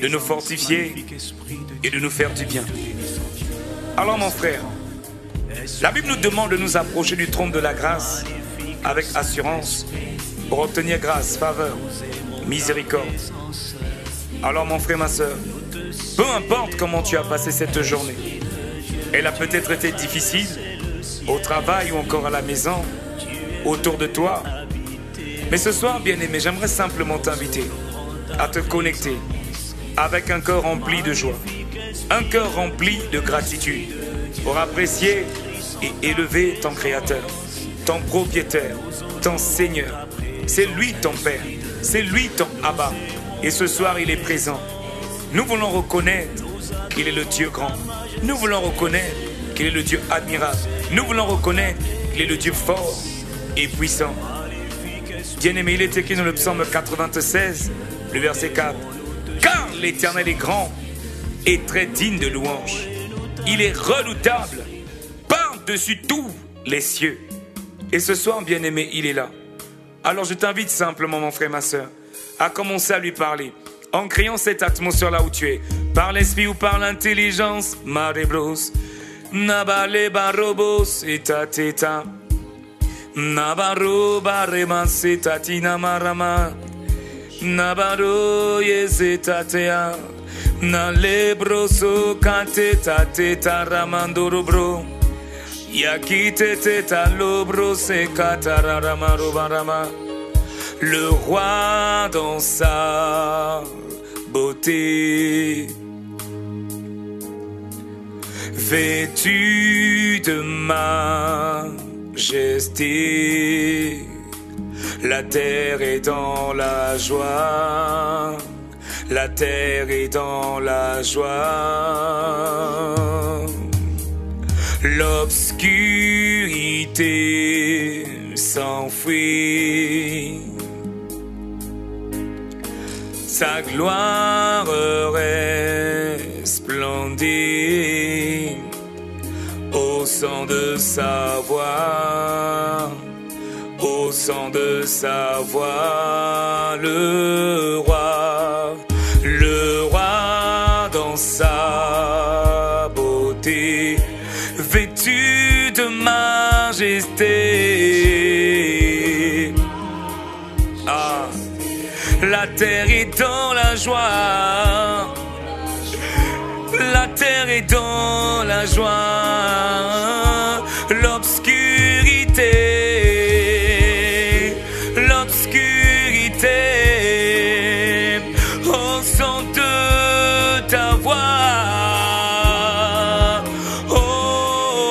de nous fortifier et de nous faire du bien. Alors mon frère, La Bible nous demande de nous approcher du trône de la grâce avec assurance pour obtenir grâce, faveur, miséricorde. Alors mon frère, ma soeur, peu importe comment tu as passé cette journée, elle a peut-être été difficile, au travail ou encore à la maison, autour de toi. Mais ce soir, bien-aimé, j'aimerais simplement t'inviter à te connecter avec un cœur rempli de joie, un cœur rempli de gratitude pour apprécier et élever ton Créateur, ton propriétaire, ton Seigneur. C'est lui ton Père, c'est lui ton Abba. Et ce soir, il est présent. Nous voulons reconnaître qu'il est le Dieu grand. Nous voulons reconnaître qu'il est le Dieu admirable. Nous voulons reconnaître qu'il est le Dieu fort et puissant. Bien-aimé, il est écrit dans le psaume 96, le verset 4. Car l'Éternel est grand et très digne de louange. Il est redoutable par-dessus tous les cieux. Et ce soir, bien-aimé, il est là. Alors je t'invite simplement, mon frère, ma soeur, à commencer à lui parler, en créant cette atmosphère là où tu es, par l'esprit ou par l'intelligence. Marebros, nabale barobos et tateta, nabaro barema setatina marama, nabaro yezetatea, nalebroso kateta teta ramandorobro, yakite teta lobro se katararamarobarama. Le roi dans sa beauté, vêtu de majesté, la terre est dans la joie, la terre est dans la joie. L'obscurité s'enfuit, sa gloire resplendit au son de sa voix, au son de sa voix. Le roi dans sa beauté, vêtu de majesté. Ah, la terre est dans la joie, la terre est dans la joie. L'obscurité, au son de ta voix. Oh,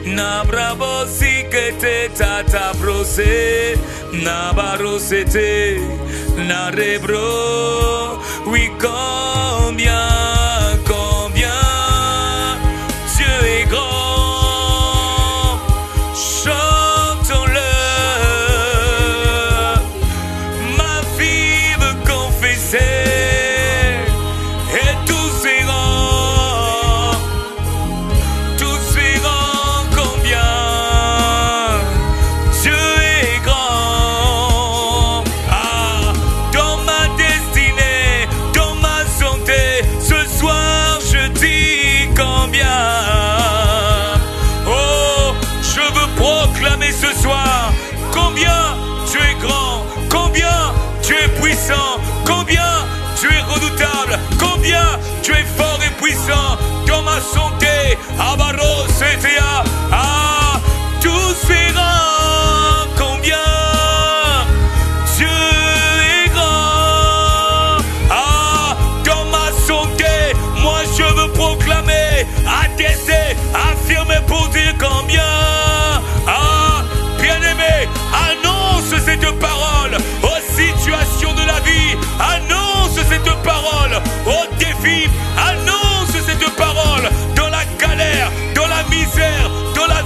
nabrabosi que te tatabrosé, nabarosete, narebro. Oui, combien Dieu est grand, chantons-le. Ma vie veut confesser, et tous verront combien Dieu est grand. Ah, dans ma destinée, dans ma santé, ce soir je dis combien. Oh, je veux proclamer ce soir combien tu es grand, combien tu es puissant, combien tu es redoutable, combien tu es fort et puissant. Dans ma santé, Abaro, CTA, ah, tous verront combien Dieu est grand. Ah, dans ma santé, moi je veux proclamer, attester, affirmer pour dire combien. Ah, bien-aimé, annonce cette parole aux situations de la vie, annonce cette parole aux défis, annonce cette parole dans la galère, dans la misère, dans la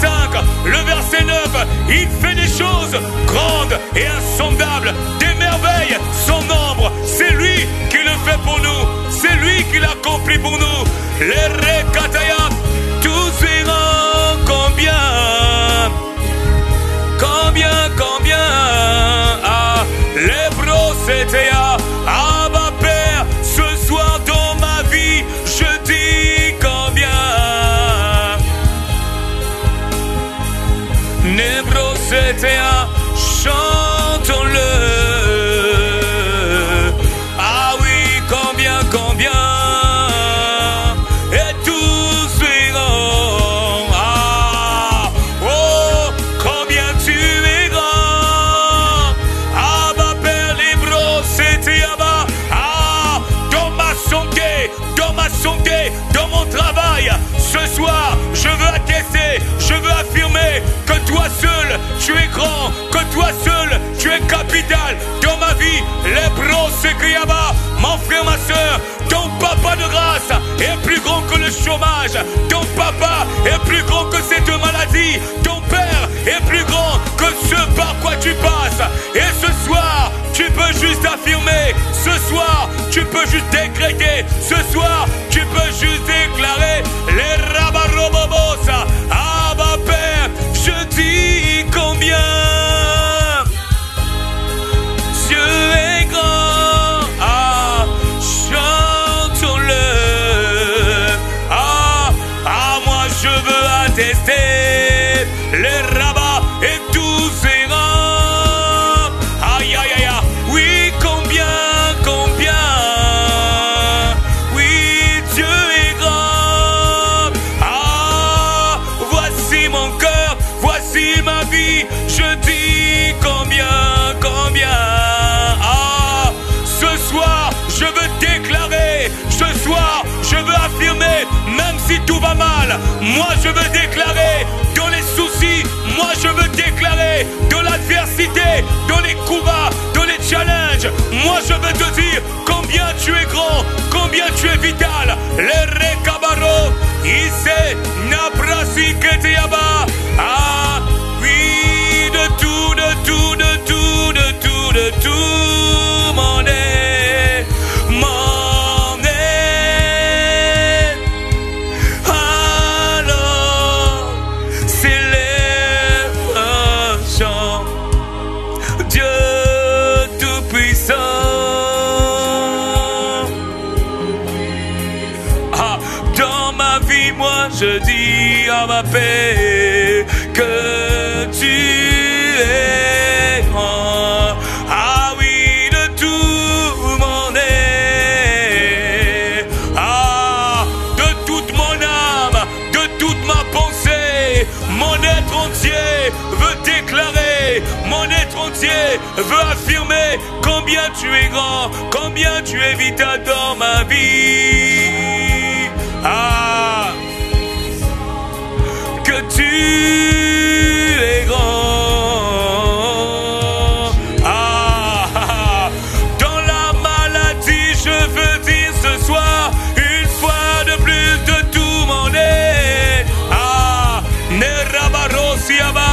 5, le verset 9, il fait des choses grandes et insondables, des merveilles sans nombre. C'est lui qui le fait pour nous, c'est lui qui l'accomplit pour nous. Les Rekataya, tous verront combien, ah, les brosetea, Abba Père, ce soir dans ma vie, je dis combien. Nebrosetea, chantons-le. Ah oui, combien, et tous verront. Ah, oh, combien tu es grand. Abba Père, les brosetea, ah, dans ma santé, dans mon travail, ce soir, je veux attester, je veux affirmer que toi seul, tu es grand, que toi seul, tu es capital dans ma vie. Les brosetea, mon frère, ma soeur, ton papa de grâce est plus grand que le chômage, ton papa est plus grand que cette maladie, ton père est plus grand que ce par quoi tu passes. Et ce soir, tu peux juste affirmer, ce soir, tu peux juste décréter, ce soir, tu peux juste déclarer les rabarobobosa. Abba Père, je dis combien Dieu est grand. Ah, chantons-le. Ah, moi je veux attester les rabats et tous ces rangs. Aïe, aïe, aïe, aïe. Oui, combien. Oui, Dieu est grand. Ah, voici mon cœur, voici ma vie. Je dis combien. Ah, ce soir, je veux déclarer, ce soir, je veux affirmer, même si tout va mal, moi je veux déclarer, dans les soucis, moi je veux déclarer, dans l'adversité, dans les coups bas, dans les challenges, moi je veux te dire combien tu es grand, combien tu es vital. Les Rekabaro, Ise, Nabrasi, Keteyaba. Ah, oui, de tout, mon aide, alors s'élève un chant, Dieu tout-puissant. Ah, dans ma vie, moi je dis à ma paix que tu es grand. Ah oui, de tout mon être. Ah, de toute mon âme, de toute ma pensée, mon être entier veut déclarer, mon être entier veut affirmer combien tu es grand, combien tu es vital dans ma vie. Ah, que tu es grand. Ah, dans la maladie, je veux dire ce soir, une fois de plus, de tout mon être. Ah, Nerabarosiaba,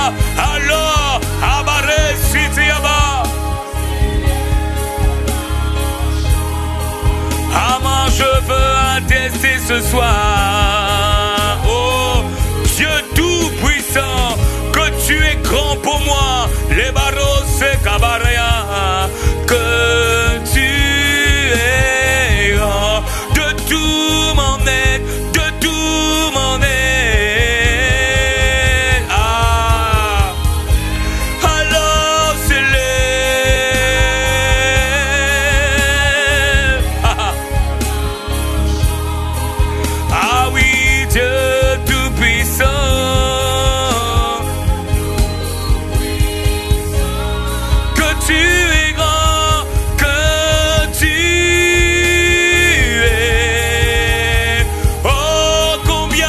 alors, Abaresitiaba. Ah, moi, je veux attester ce soir, oh, Dieu tout-puissant, que tu es grand pour moi, les barros et cabaréa, que tu es grand, de tout mon être, de tout mon être. Ah, alors s'élève. Ah oui, Dieu tout-puissant. Tu es grand, que tu es. Oh, combien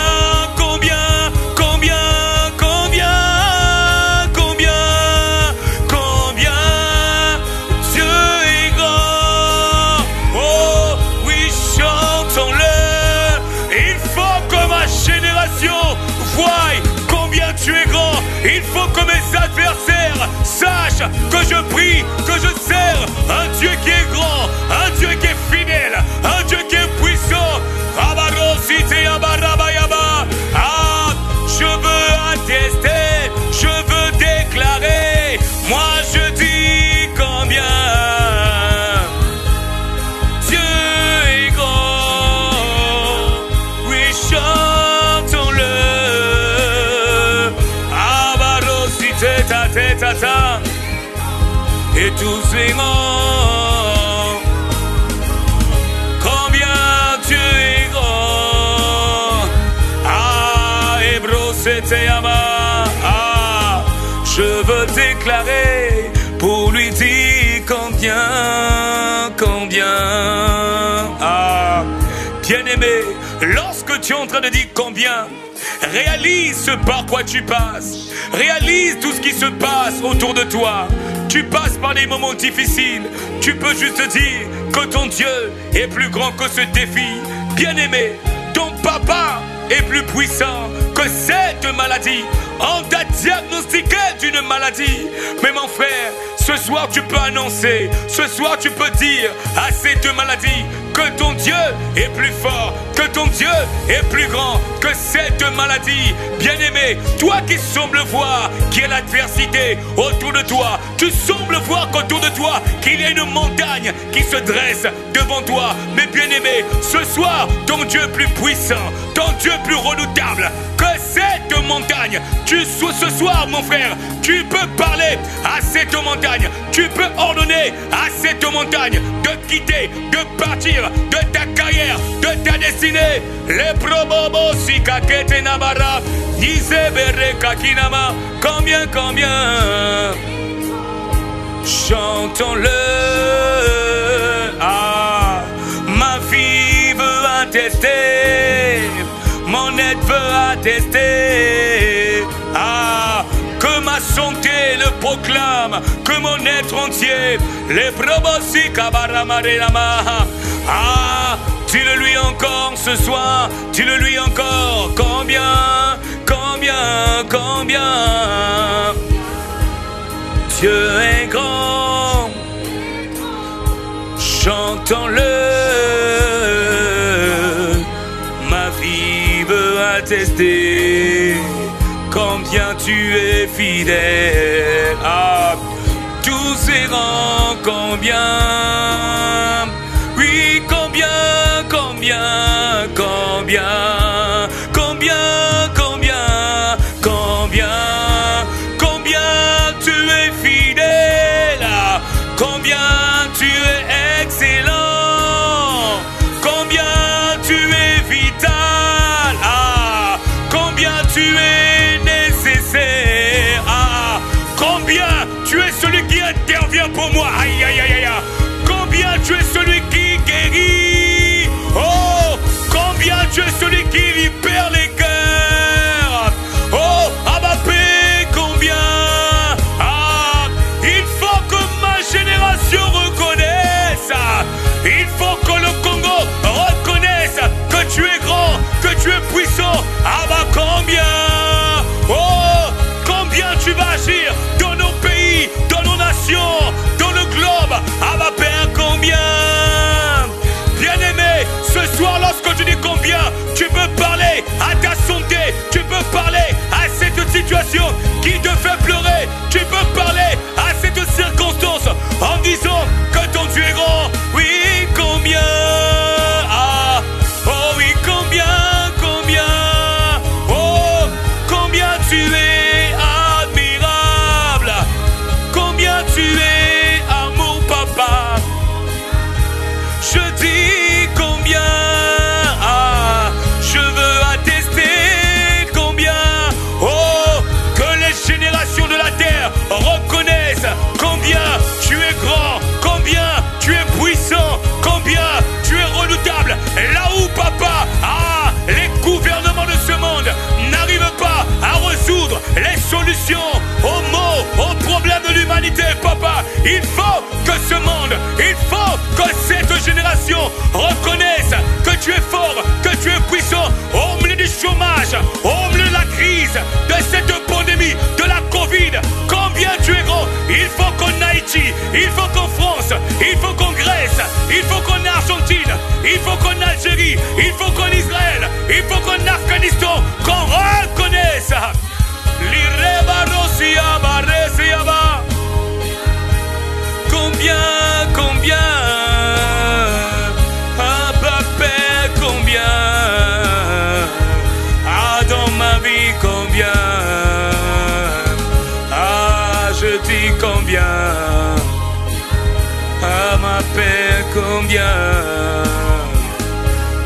Dieu est grand. Oh, oui, chantons-le. Il faut que ma génération voie combien combien tu es grand. Il faut que mes adversaires sachent que je prie, que je sers un Dieu qui est grand, un Dieu qui est fidèle, un Dieu qui est puissant. Ah, je veux attester, je veux déclarer, moi je dis combien Dieu est grand. Oui, chantons-le. Abarosite ta tête ta et tous les grands. Combien Dieu est grand. Ah, Ebrosete Yama. Ah, je veux déclarer pour lui dire combien. Ah, bien-aimé, lorsque tu es en train de dire combien, réalise ce par quoi tu passes. Réalise tout ce qui se passe autour de toi. Tu passes par des moments difficiles. Tu peux juste dire que ton Dieu est plus grand que ce défi. Bien-aimé, ton papa est plus puissant que cette maladie. On t'a diagnostiqué d'une maladie. Mais mon frère, ce soir tu peux annoncer, ce soir tu peux dire à cette maladie que ton Dieu est plus fort, que ton Dieu est plus grand que cette maladie. Bien-aimé, toi qui sembles voir qu'il y a l'adversité autour de toi, tu sembles voir qu'autour de toi qu'il y a une montagne qui se dresse devant toi. Mais bien-aimé, ce soir, ton Dieu est plus puissant, ton Dieu est plus redoutable que cette montagne. Ce soir, mon frère, tu peux parler à cette montagne, tu peux ordonner à cette montagne de quitter, de partir de ta carrière, de ta destinée. Les probobos si kakete nabara, nisebere kakinama. Combien chantons-le. Ah, ma vie veut attester, mon aide veut attester. Ah, que ma santé le proclame, que mon être entier. Les probosi kabaramarelama. Ah, dis-le-lui encore ce soir, dis-le-lui encore. Combien Dieu est grand. Chantons-le. Ma vie veut attester combien tu es fidèle. Ah, tous ces rangs, combien. Oui, combien tu es fidèle, combien tu es excellent, combien tu es vital, ah, combien tu es nécessaire, ah, combien tu es celui qui intervient pour moi, aïe aïe aïe aïe, combien tu es celui qui guérit, oh, combien tu es celui qui libère les cœurs, oh, Abapé, combien, ah, il faut que ma génération reconnaisse, il faut que le Congo reconnaisse que tu es grand, que tu es puissant, Abba, combien, oh, combien tu vas agir dans nos pays, dans nos nations, dans le globe, Abba, Père, combien. Bien-aimé, ce soir, lorsque tu dis combien, tu peux parler à ta santé, tu peux parler à cette situation qui te fait pleurer, tu peux parler à cette circonstance en disant que ton Dieu est grand. Oui, combien, ah, oh oui, combien, oh, combien tu es admirable, combien tu es amour, papa. Je dis combien, ah, je veux attester combien, oh, que les générations de la terre reconnaissent combien tu es grand, combien tu es puissant, combien tu es redoutable. Là où, papa, ah, les gouvernements de ce monde n'arrivent pas à résoudre les solutions aux maux, aux problèmes de l'humanité, papa, il faut que ce monde, il faut que cette génération reconnaisse que tu es fort, que tu es puissant au milieu du chômage, au milieu de la crise, de cette pandémie, de la Covid, combien tu es grand. Il faut qu'en Haïti, il faut qu'en France, il faut qu'en Grèce, il faut qu'en Argentine, il faut qu'en Algérie, il faut qu'en Israël, il faut qu'en Afghanistan, qu'on reconnaisse combien, ah papa, combien, ah dans ma vie combien, ah je dis combien, ah ma paix combien,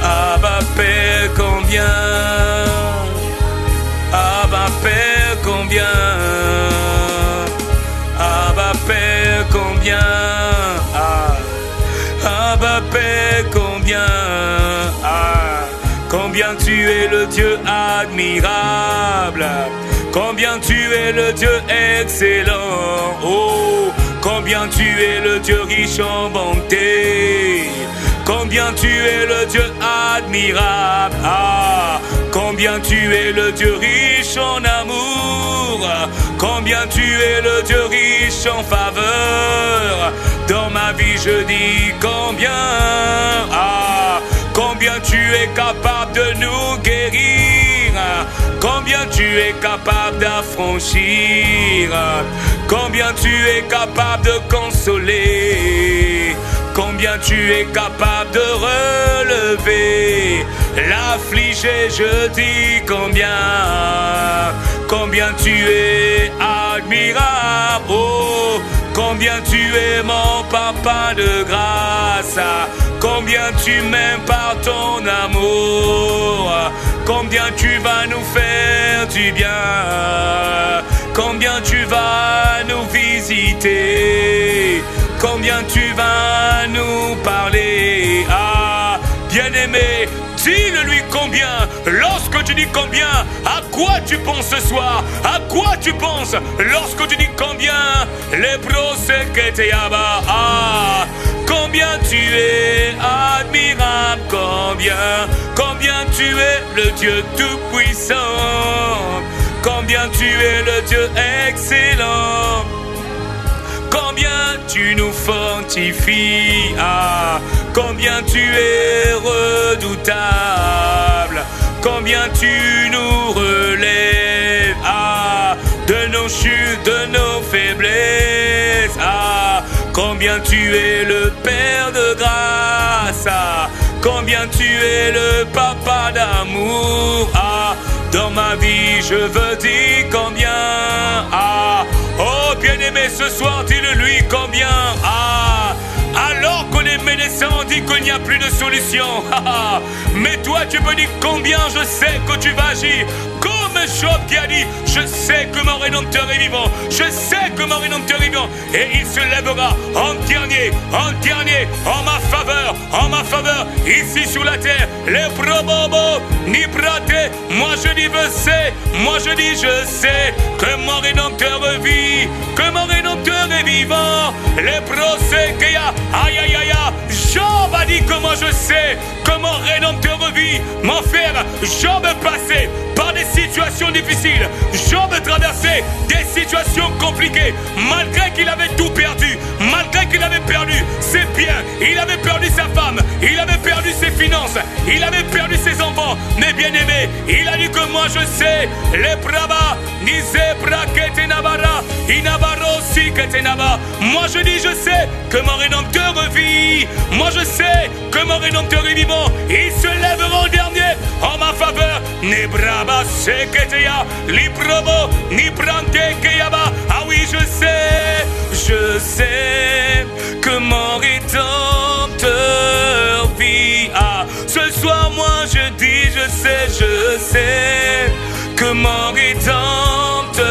ah ma paix combien, ah ma paix combien, ah ma paix combien, ah ma paix combien, ah combien tu es le Dieu admirable, combien tu es le Dieu excellent, oh combien tu es le Dieu riche en bonté, combien tu es le Dieu admirable, ah combien tu es le Dieu riche en amour, combien tu es le Dieu riche en faveur. Dans ma vie je dis combien, ah combien tu es capable de nous guérir, combien tu es capable d'affranchir, combien tu es capable de consoler, combien tu es capable de relever l'affligé, je dis combien, combien tu es admirable, oh, combien tu es mon papa de grâce, combien tu m'aimes par ton amour, combien tu vas nous faire du bien, combien tu vas nous visiter, combien tu vas nous parler, ah, bien-aimé, dis-le-lui combien. Lorsque tu dis combien, à quoi tu penses ce soir? À quoi tu penses lorsque tu dis combien? Les procès que tu as, ah, combien tu es admirable, combien tu es le Dieu tout-puissant, combien tu es le Dieu excellent, combien tu nous fortifies, ah, combien tu es redoutable, combien tu nous relèves, ah, de nos chutes, de nos faiblesses, ah, combien tu es le Père de grâce, ah, combien tu es le Papa d'amour, ah, dans ma vie je veux dire combien, ah, oh bien-aimé, ce soir dis-le-lui combien, ah, alors que les médecins disent qu'il n'y a plus de solution, mais toi tu peux dire combien je sais que tu vas agir, comme Job qui a dit, je sais que mon Rédempteur est vivant, je sais que mon Rédempteur est vivant, et il se lèvera en dernier, en ma faveur, ici sur la terre, les probobos, ni praté, moi je dis je sais, que mon Rédempteur vit, que mon Rédempteur est vivant, les procès qu'il y a, aïe aïe aïe, Job a dit comment je sais, que mon Rédempteur vit, mon frère, Job est passé par des situations difficiles, Job a traversé des situations compliquées, malgré qu'il avait tout perdu, malgré qu'il avait perdu ses biens, il avait perdu sa femme, il avait perdu ses finances, il avait perdu ses enfants, mais bien aimé, il a dit que moi je sais, les brabas, ni zebra que tenabara, inabaro si que tenaba, moi je dis je sais que mon Rédempteur vit, moi je sais que mon Rédempteur est vivant, il se lèvera en dernier en ma faveur, ni braba se que te ya, li probo, ni prante que yaba, ah oui je sais que mon Rédempteur vit, ah, ce soir moi je dis je sais que mon Rédempteur,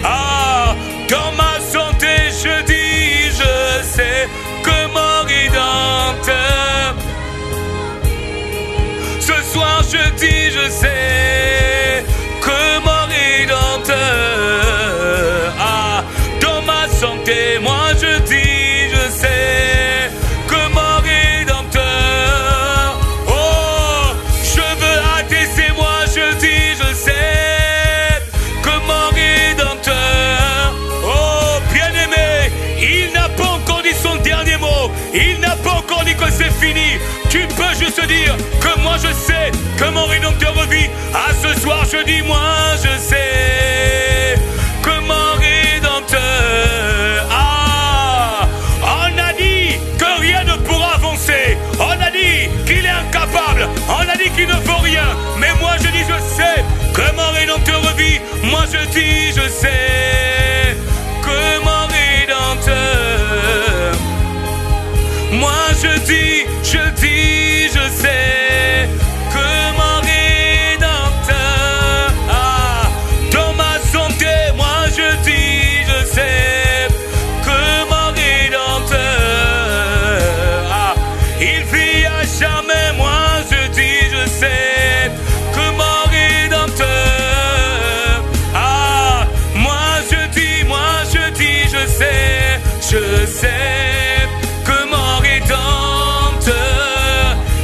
ah, dans ma santé je dis je sais que mon Rédempteur, ce soir je dis je sais que mon Rédempteur, ah, dans ma santé moi je dis je sais que mon Rédempteur, oh, je veux hâter c'est moi, juste dire que moi je sais que mon Rédempteur revit. À ce soir je dis moi je sais que mon Rédempteur. On a dit que rien ne pourra avancer. On a dit qu'il est incapable. On a dit qu'il ne vaut rien. Mais moi je dis je sais que mon Rédempteur revit. Moi je dis je sais que mon Rédempteur. Moi je dis je sais que mon Rédempteur. Dans ma santé, moi je dis je sais que mon Rédempteur. Il vit à jamais, moi je dis je sais que mon Rédempteur. Moi je dis je sais que mon Rédempteur,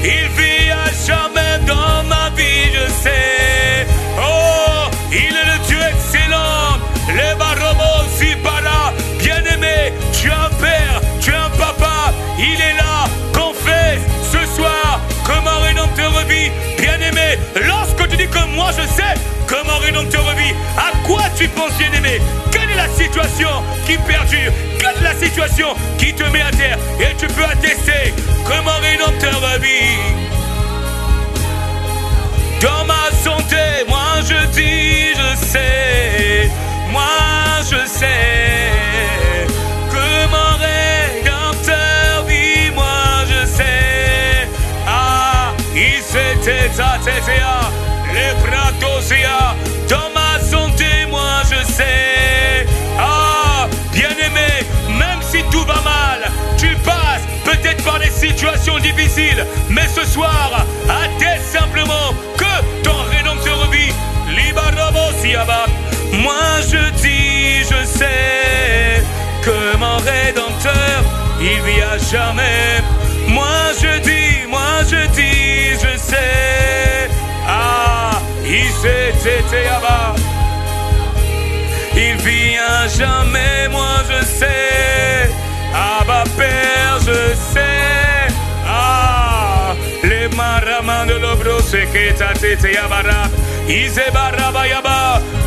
il vit à jamais dans ma vie, je sais. Oh, il est le Dieu excellent, le Barobos, si pas là, bien-aimé, tu as un père, tu as un papa, il est là, confesse ce soir que mon Rédempteur revit, bien-aimé. Lorsque tu dis que moi je sais que mon Rédempteur revit, à quoi tu penses, bien-aimé? Quelle est la situation qui perdure? Quelle est la situation qui te met à terre? Et tu peux attester que mon Rédempteur revit. Dans ma santé, moi je dis je sais. Moi je sais que mon Rédempteur vit. Moi je sais. Il s'était attêté à les bras d'Oséa. Dans ma santé, moi je sais. Bien-aimé, même si tout va mal, tu passes peut-être par des situations difficiles, mais ce soir, atteste simplement que ton Rédempteur revit. Moi je dis, je sais que mon Rédempteur, il vit à jamais. Moi je dis, je sais. Il s'était là-bas. Il vit à jamais, moi je sais. Père, je sais. Les maramans de l'obro, c'est que ta tête yabara.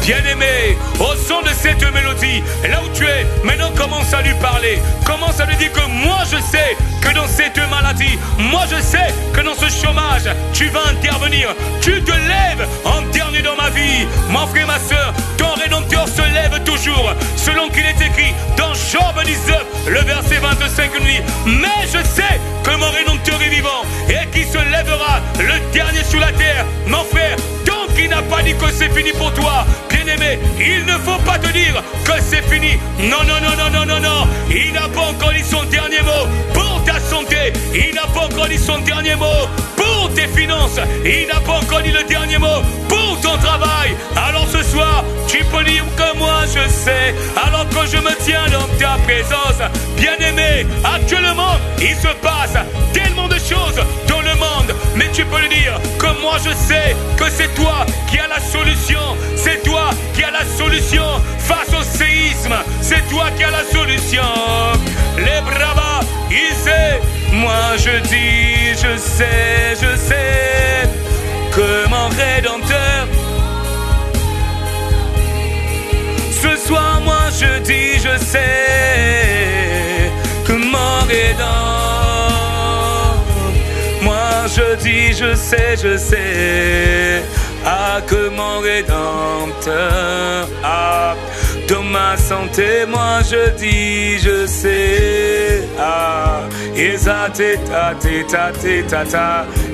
Bien-aimé, au son de cette mélodie, là où tu es, maintenant commence à lui parler. Commence à lui dire que moi je sais que dans cette maladie, moi je sais que dans ce chômage, tu vas intervenir. Tu te lèves en dernier dans ma vie. Mon frère, ma soeur, ton Rédempteur se lève toujours. Selon qu'il est écrit dans Job 19, le verset 25 nous dit: mais je sais que mon Rédempteur est vivant et qu'il se lèvera le dernier sur la terre. Mon frère, donc il n'a pas dit que c'est fini pour toi. Bien-aimé, il ne faut pas te dire que c'est fini. Non, non, non, non, non, non, non. Il n'a pas encore dit son dernier mot pour ta santé. Il n'a pas encore dit son dernier mot pour tes finances. Il n'a pas encore dit le dernier mot pour ton travail. Alors ce soir, tu peux dire que moi je sais, alors que je me tiens dans ta présence. Bien-aimé, actuellement, il se passe tellement de choses dans le monde, mais tu peux lui dire que moi je sais que c'est toi qui as la solution. C'est toi qui as la solution face au séisme. C'est toi qui as la solution. Les bravas, il sait. Moi je dis, je sais que mon Rédempteur. Ce soir, moi je dis, je sais que mon Rédempteur. Moi je dis, je sais. Que mon Rédempteur. Dans ma santé, moi je dis, je sais.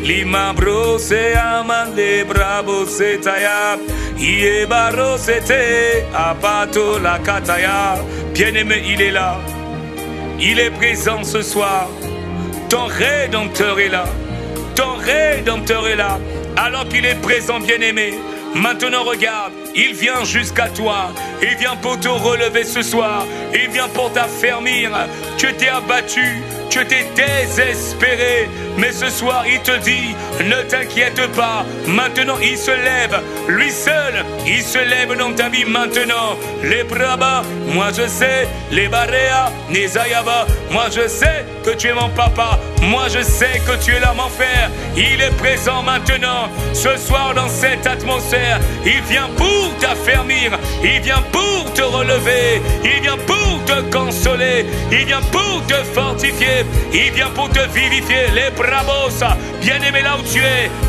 Lima bro se amande bravo se taya. Ie baro sete apato la kataya. Bien-aimé, il est là. Il est présent ce soir. Ton Rédempteur est là. Ton Rédempteur est là. Alors qu'il est présent, bien-aimé, maintenant regarde, il vient jusqu'à toi. Il vient pour te relever ce soir. Il vient pour t'affermir. Tu t'es abattu, tu étais désespéré. Mais ce soir, il te dit, ne t'inquiète pas. Maintenant, il se lève. Lui seul, il se lève dans ta vie maintenant. Les brabas, moi je sais. Les baréas, Nezayaba, moi je sais que tu es mon papa. Moi je sais que tu es là, mon frère. Il est présent maintenant. Ce soir, dans cette atmosphère, il vient pour t'affermir. Il vient pour te relever. Il vient pour te consoler. Il vient pour te fortifier. Il vient pour te vivifier. Les bravos, bien-aimé là où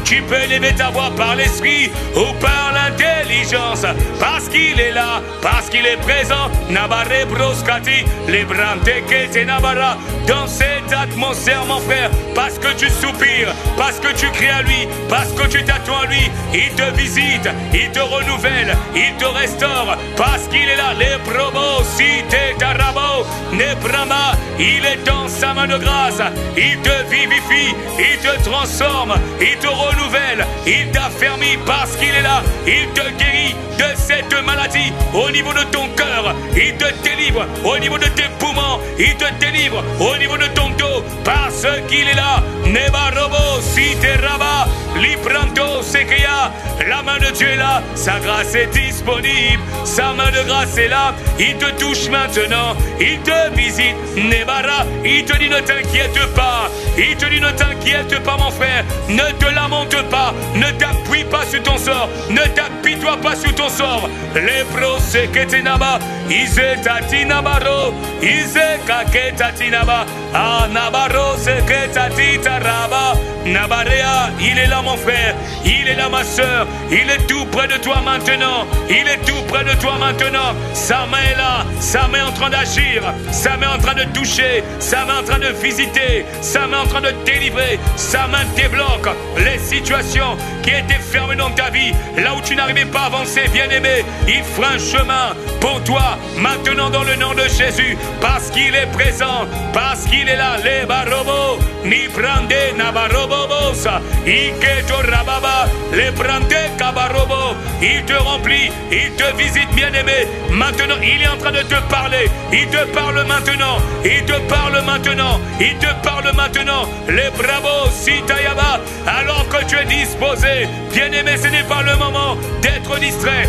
tu peux élever ta voix par l'esprit ou par l'intelligence. Parce qu'il est là, parce qu'il est présent. Nabare broskati, les brante kete nabara. Dans cette atmosphère, mon frère, parce que tu soupires, parce que tu cries à lui, parce que tu t'attends à lui, il te visite, il te renouvelle, il te restaure, parce qu'il est là. Les probos, si t'es tarabo, ne brama, il est dans sa main de grâce, il te vivifie, il te transforme, il te renouvelle, il t'affermit parce qu'il est là, il te guérit de cette maladie au niveau de ton cœur, il te délivre au niveau de tes poumons, il te délivre au niveau de ton dos, parce qu'il est là. Nebarobo, si te raba, libranto, sekeya, la main de Dieu est là, sa grâce est disponible, sa main de grâce est là, il te touche maintenant, il te visite, Nebara, il te dit ne t'inquiète pas, il te dit ne t'inquiète pas mon frère, ne te lamente pas, ne t'appuie pas sur ton sort, ne t'appuie-toi pas sur ton sort. Les pros seketenaba, ise tatinabaro, ise kaketatinaba, ah nabaro seketatitaraba, nabarea, il est là mon frère, il est là ma soeur, il est tout près de toi maintenant, il est tout près de toi maintenant, sa main est là, sa main est en train d'agir, sa main est en train de toucher, sa main est en train de visiter, sa main est en train de délivrer, sa main débloque les situations qui étaient fermées dans ta vie, là où tu n'arrivais pas à avancer, bien-aimé, il fera un chemin pour toi maintenant dans le nom de Jésus, parce qu'il est présent, parce qu'il est là. Les barobo, ni prende nabarobobosa, iketo rababa, les prende kabarobo, il te remplit, il te visite, bien-aimé, maintenant il est en train de te parler, il te parle maintenant, il te parle maintenant, il te parle maintenant, les bravos, sitayaba, alors que tu es disposé, bien-aimé, ce n'est pas le moment d'être distrait,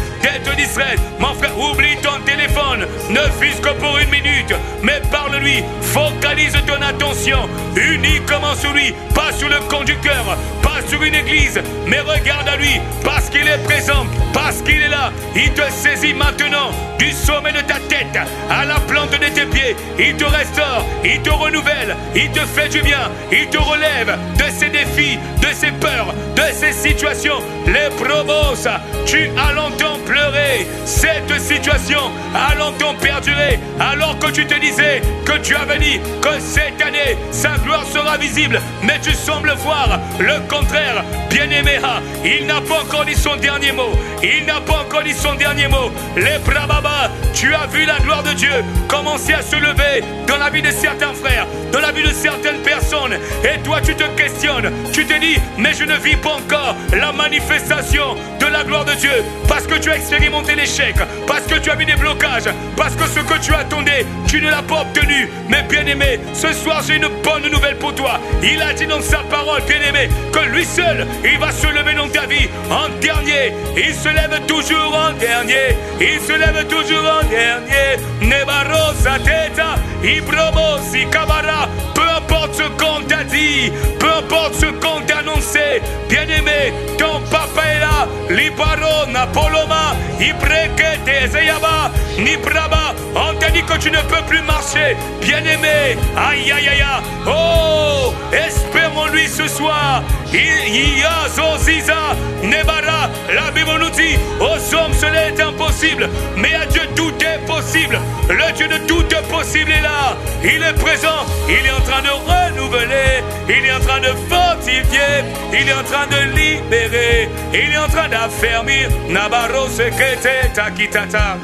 mon frère, oublie ton téléphone, ne fût-ce que pour une minute, mais parle-lui, focalise ton attention uniquement sur lui, pas sur le conducteur, pas sur une église, mais regarde à lui, parce qu'il est présent, parce qu'il est là, il te saisit maintenant, du sommet de ta tête à la plante de tes pieds, il te restaure, il te renouvelle, il te fait du bien, il te relève de ses défis, de ses peurs, de ses situations, les probos, tu as longtemps pleuré, cette situation a longtemps perduré, alors que tu te disais que tu avais dit que cette année, sa gloire sera visible, mais tu sembles voir le contraire, bien-aimé, il n'a pas encore dit son dernier mot, il n'a pas encore dit son dernier mot, les brababa, tu as vu la gloire de Dieu commencer à se lever dans la vie de certains frères, dans la vie de certaines personnes, et toi tu te questionnes, tu te dis, mais je ne vis pas encore la manifestation de la gloire de Dieu, parce que tu as expérimenté l'échec, parce que tu as vu des blocages, parce que ce que tu attendais, tu ne l'as pas obtenu, mais bien-aimé, ce soir j'ai une bonne nouvelle pour toi, il a dit dans sa parole, bien-aimé, que lui seul, il va se lever dans ta vie, en dernier, il se lève toujours en dernier, il se lève toujours en dernier, Nebarosa teta, Ibrobosi kabara, peu importe ce qu'on t'a dit, peu importe ce qu'on t'a annoncé, bien-aimé, ton papa est là, Libaro, Napoloma, Ibrekete, Zeyaba, Nibraba, on t'a dit que tu ne peux plus marcher, bien-aimé, aïe aïe aïe, oh, espérons-lui ce soir, Iya Zoziza, Nebara, la Bible nous dit, aux hommes cela est impossible, mais à Dieu tout est possible, le Dieu de tout est possible est là, il est présent, il est en train de renouveler, il est en train de fortifier, il est en train de libérer, il est en train d'affermir, Nabaro sekete takitata.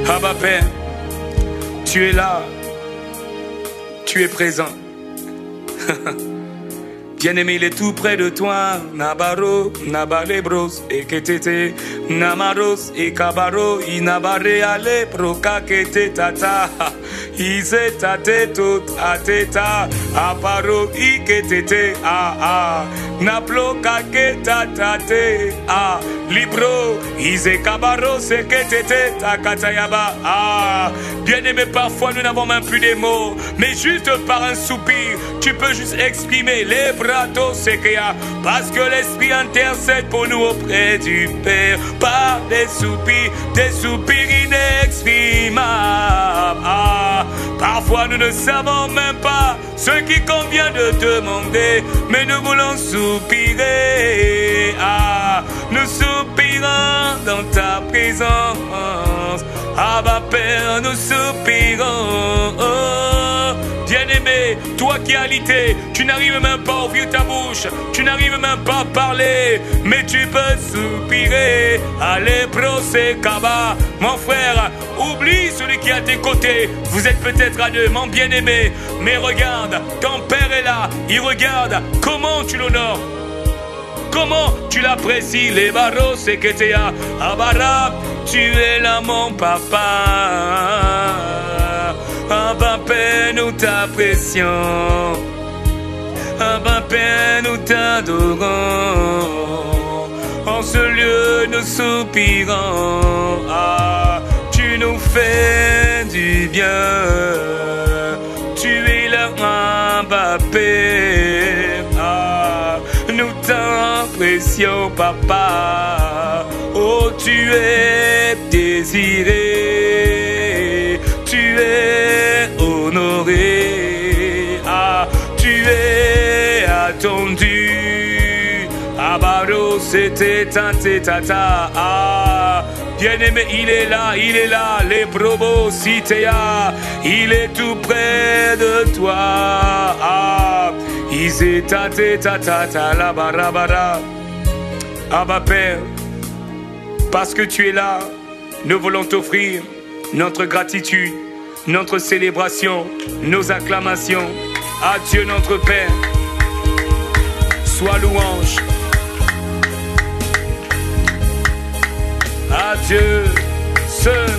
Abba Père, tu es là, tu es présent. Bien-aimé, il est tout près de toi. Nabaro, nabalebros, eketete, namaros, ekabaro, inabare ale, prokakete tata. Ize tate tot ateta, aparo, iketete, naplo kaketa tate, libro, ize kabaro, seketete, takatayaba, Bien-aimé, parfois nous n'avons même plus des mots, mais juste par un soupir, tu peux juste exprimer les bratos sekeya, parce que l'Esprit intercède pour nous auprès du Père, par des soupirs inexprimables. Parfois nous ne savons même pas ce qui convient de demander, mais nous voulons soupirer. Nous soupirons dans ta présence. Abba Père, nous soupirons. Bien-aimé, toi qui as alité, tu n'arrives même pas à ouvrir ta bouche, tu n'arrives même pas à parler, mais tu peux soupirer. Allez, prosekaba, mon frère, oublie celui qui est à tes côtés. Vous êtes peut-être à deux, mon bien-aimé, mais regarde, ton Père est là, il regarde comment tu l'honores. Comment tu l'apprécies, les barreaux, c'est que t'es à Abara, tu es là mon papa. Abba Père, nous t'apprécions. Abba Père, nous t'adorons. En ce lieu, nous soupirons. Tu nous fais du bien. Tu es là, Abba Père. Nous t'apprécions, papa. Oh, tu es désiré, tu es honoré, tu es attendu. Abaro, c'était tata. Bien-aimé, il est là, les probos, citéa, il est tout près de toi. Isé tata la barabara. Abba Père, parce que tu es là, nous voulons t'offrir notre gratitude, notre célébration, nos acclamations. À Dieu notre Père, sois louange. À Dieu seul,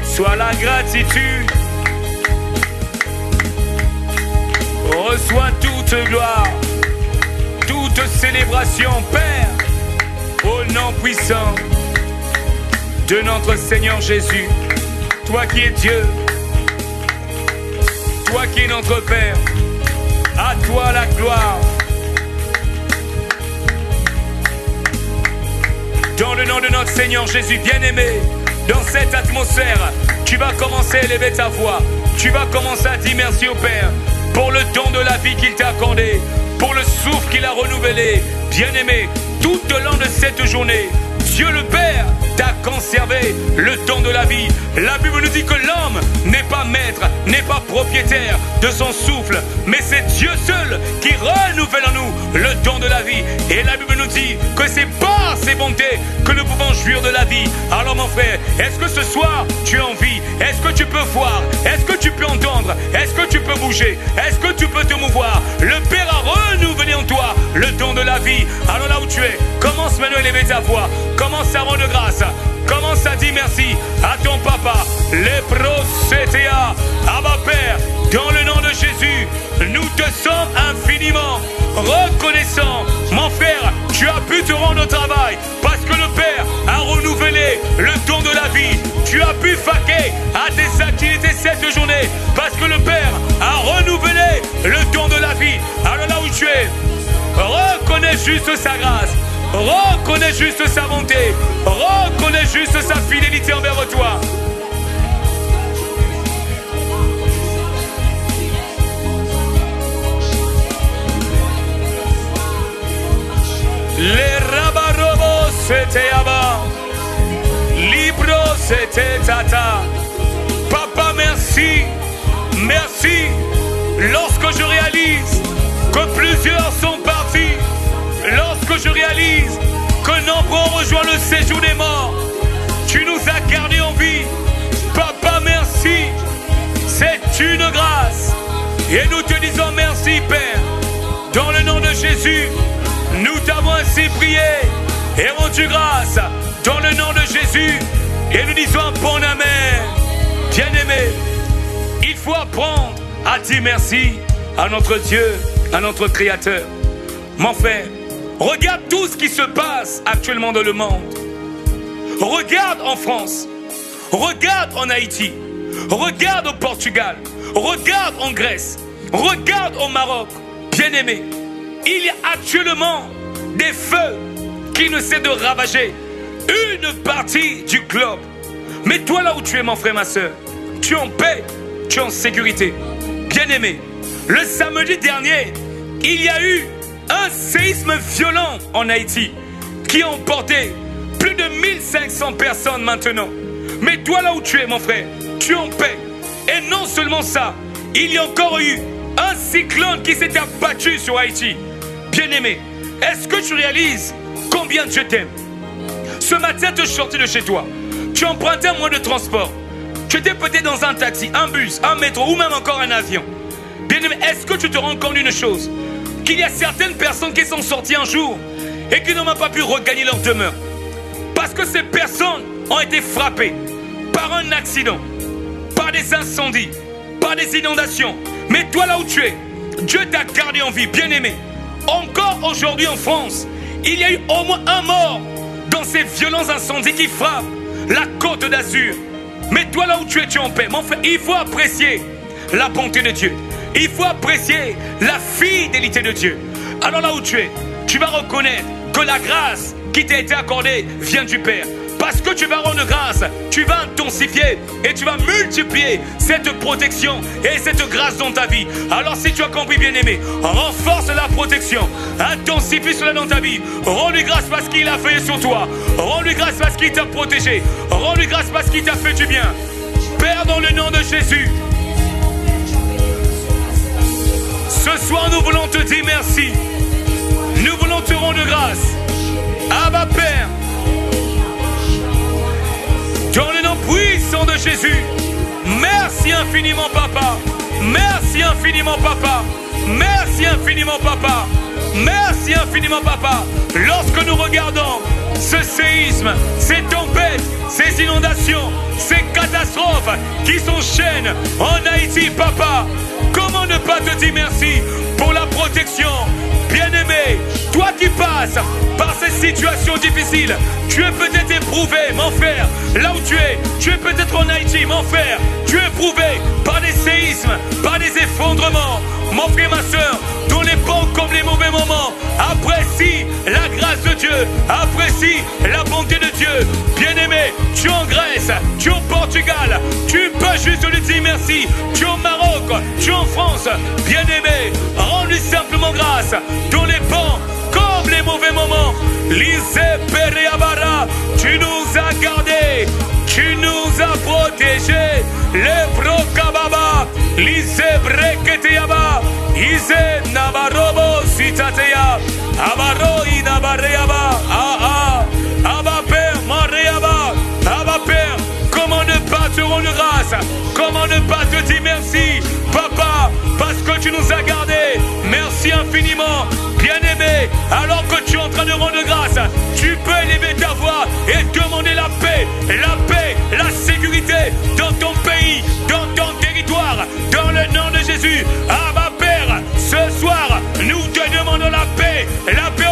soit la gratitude. Reçois toute gloire, toute célébration, Père, au nom puissant de notre Seigneur Jésus. Toi qui es Dieu, toi qui es notre Père, à toi la gloire. Dans le nom de notre Seigneur Jésus, bien-aimé, dans cette atmosphère, tu vas commencer à élever ta voix. Tu vas commencer à dire merci au Père pour le don de la vie qu'il t'a accordé, pour le souffle qu'il a renouvelé. Bien-aimé, tout au long de cette journée, Dieu le Père t'a conservé le don de la vie. La Bible nous dit que l'homme n'est pas maître, n'est pas propriétaire de son souffle, mais c'est Dieu seul qui renouvelle en nous le don de la vie. Et la Bible nous dit que c'est par ses bontés que nous pouvons jouir de la vie. Alors mon frère, est-ce que ce soir tu as envie? Est-ce que tu peux voir? Est-ce que tu peux entendre? Est-ce que tu peux bouger? Est-ce que tu peux te mouvoir? Le Père a renouvelé en toi le don de la vie. Alors là où tu es, commence maintenant à élever ta voix. Commence à rendre grâce. Commence à dire merci à ton papa. Les procétéas. Abba Père, dans le nom de Jésus, nous te sommes infiniment reconnaissants. Mon frère, tu as pu te rendre au travail parce que le Père a renouvelé le don de la vie. Tu as pu vaquer à tes activités cette journée parce que le Père a renouvelé le don de la vie. Alors là où tu es, reconnais juste sa grâce. Reconnais juste sa bonté. Reconnais juste sa fidélité envers toi. Les rabarobos c'était avant. Libro c'était tata. Papa merci. Merci. Lorsque je réalise que plusieurs sont partis, lorsque je réalise que nombreux ont rejoint le séjour des morts, tu nous as gardés en vie. Papa, merci. C'est une grâce. Et nous te disons merci, Père. Dans le nom de Jésus, nous t'avons ainsi prié et rendu grâce. Dans le nom de Jésus, et nous disons bon amen. Bien-aimé, il faut apprendre à dire merci à notre Dieu, à notre Créateur. Mon frère, regarde tout ce qui se passe actuellement dans le monde. Regarde en France, regarde en Haïti, regarde au Portugal, regarde en Grèce, regarde au Maroc. Bien-aimé, il y a actuellement des feux qui ne cessent de ravager une partie du globe. Mais toi là où tu es, mon frère, ma soeur, tu es en paix, tu es en sécurité. Bien-aimé, le samedi dernier, il y a eu un séisme violent en Haïti qui a emporté plus de 1500 personnes maintenant. Mais toi là où tu es, mon frère, tu es en paix. Et non seulement ça, il y a encore eu un cyclone qui s'est abattu sur Haïti. Bien-aimé, est-ce que tu réalises combien Dieu t'aime? Ce matin, tu es sorti de chez toi. Tu empruntais un moyen de transport. Tu étais peut-être dans un taxi, un bus, un métro ou même encore un avion. Bien-aimé, est-ce que tu te rends compte d'une chose? Qu'il y a certaines personnes qui sont sorties un jour et qui n'ont même pas pu regagner leur demeure. Parce que ces personnes ont été frappées par un accident, par des incendies, par des inondations. Mais toi là où tu es, Dieu t'a gardé en vie, bien-aimé. Encore aujourd'hui en France, il y a eu au moins un mort dans ces violents incendies qui frappent la Côte d'Azur. Mais toi là où tu es en paix. Mon frère, il faut apprécier la bonté de Dieu. Il faut apprécier la fidélité de Dieu. Alors là où tu es, tu vas reconnaître que la grâce qui t'a été accordée vient du Père. Parce que tu vas rendre grâce, tu vas intensifier et tu vas multiplier cette protection et cette grâce dans ta vie. Alors si tu as compris, bien-aimé, renforce la protection, intensifie cela dans ta vie. Rends-lui grâce parce qu'il a fait sur toi. Rends-lui grâce parce qu'il t'a protégé. Rends-lui grâce parce qu'il t'a fait du bien. Père, dans le nom de Jésus, ce soir nous voulons te dire merci. Nous voulons te rendre grâce. Abba Père, dans le nom puissant de Jésus, merci infiniment Papa, merci infiniment Papa, merci infiniment Papa, merci infiniment Papa. Lorsque nous regardons ce séisme, ces tempêtes, ces inondations, ces catastrophes qui s'enchaînent en Haïti, Papa, comment ne pas te dire merci pour la protection? Bien-aimé, toi qui passes par ces situations difficiles, tu es peut-être éprouvé, mon frère, là où tu es peut-être en Haïti, mon frère, tu es éprouvé par des séismes, par des effondrements, mon frère, ma soeur, dans les bons comme les mauvais moments, apprécie la grâce de Dieu, apprécie la bonté de Dieu. Bien-aimé, tu es en Grèce, tu es au Portugal, tu peux juste lui dire merci, tu es au Maroc, tu es en France, bien-aimé, rends-lui simplement grâce, dans les bons comme les mauvais moments. Lise Pereabara, tu nous as gardés, tu nous as protégés. Les Brokababa, Lise Breketeaba, Ise Nabarobo Sitatea, Abaro Inabareaba, Abba Père, Mareaba, Abba Père, comment ne pas te rendre grâce, comment ne pas te dire merci, Papa, parce que tu nous as gardés. Merci infiniment, bien-aimé. Alors que tu es en train de rendre grâce, tu peux élever ta voix et demander la paix, la sécurité dans ton pays, dans ton territoire, dans le nom de Jésus. Abba Père, ce soir, nous te demandons la paix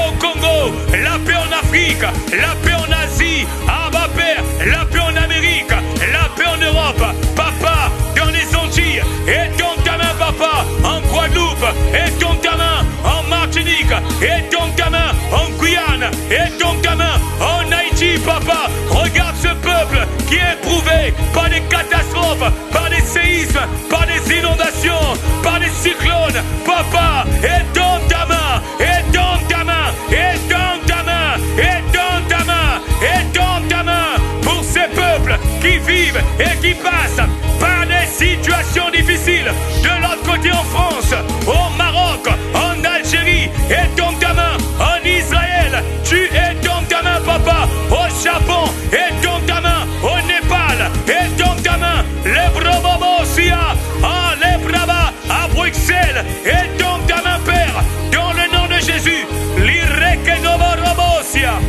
au Congo, la paix en Afrique, la paix en Asie, Abba Père, la paix en Amérique, la paix en Europe, Papa, dans les Antilles, et dans ta main, Papa, en Guadeloupe, et dans ta main, en Martinique, et dans ta main, en Guyane, et dans ta main, en Haïti, Papa. Regarde ce peuple qui est éprouvé par des catastrophes, par des séismes, par des inondations, par des cyclones, Papa, et dans ta main, et dans ta main, et dans ta main, et dans ta main, et dans ta main, pour ces peuples qui vivent et qui passent par des situations difficiles, de l'autre côté en France, au Maroc, en Algérie, et dans ta main, en Israël, tu es dans ta main, Papa, au Japon, et dans ta main, au Népal, Rosia.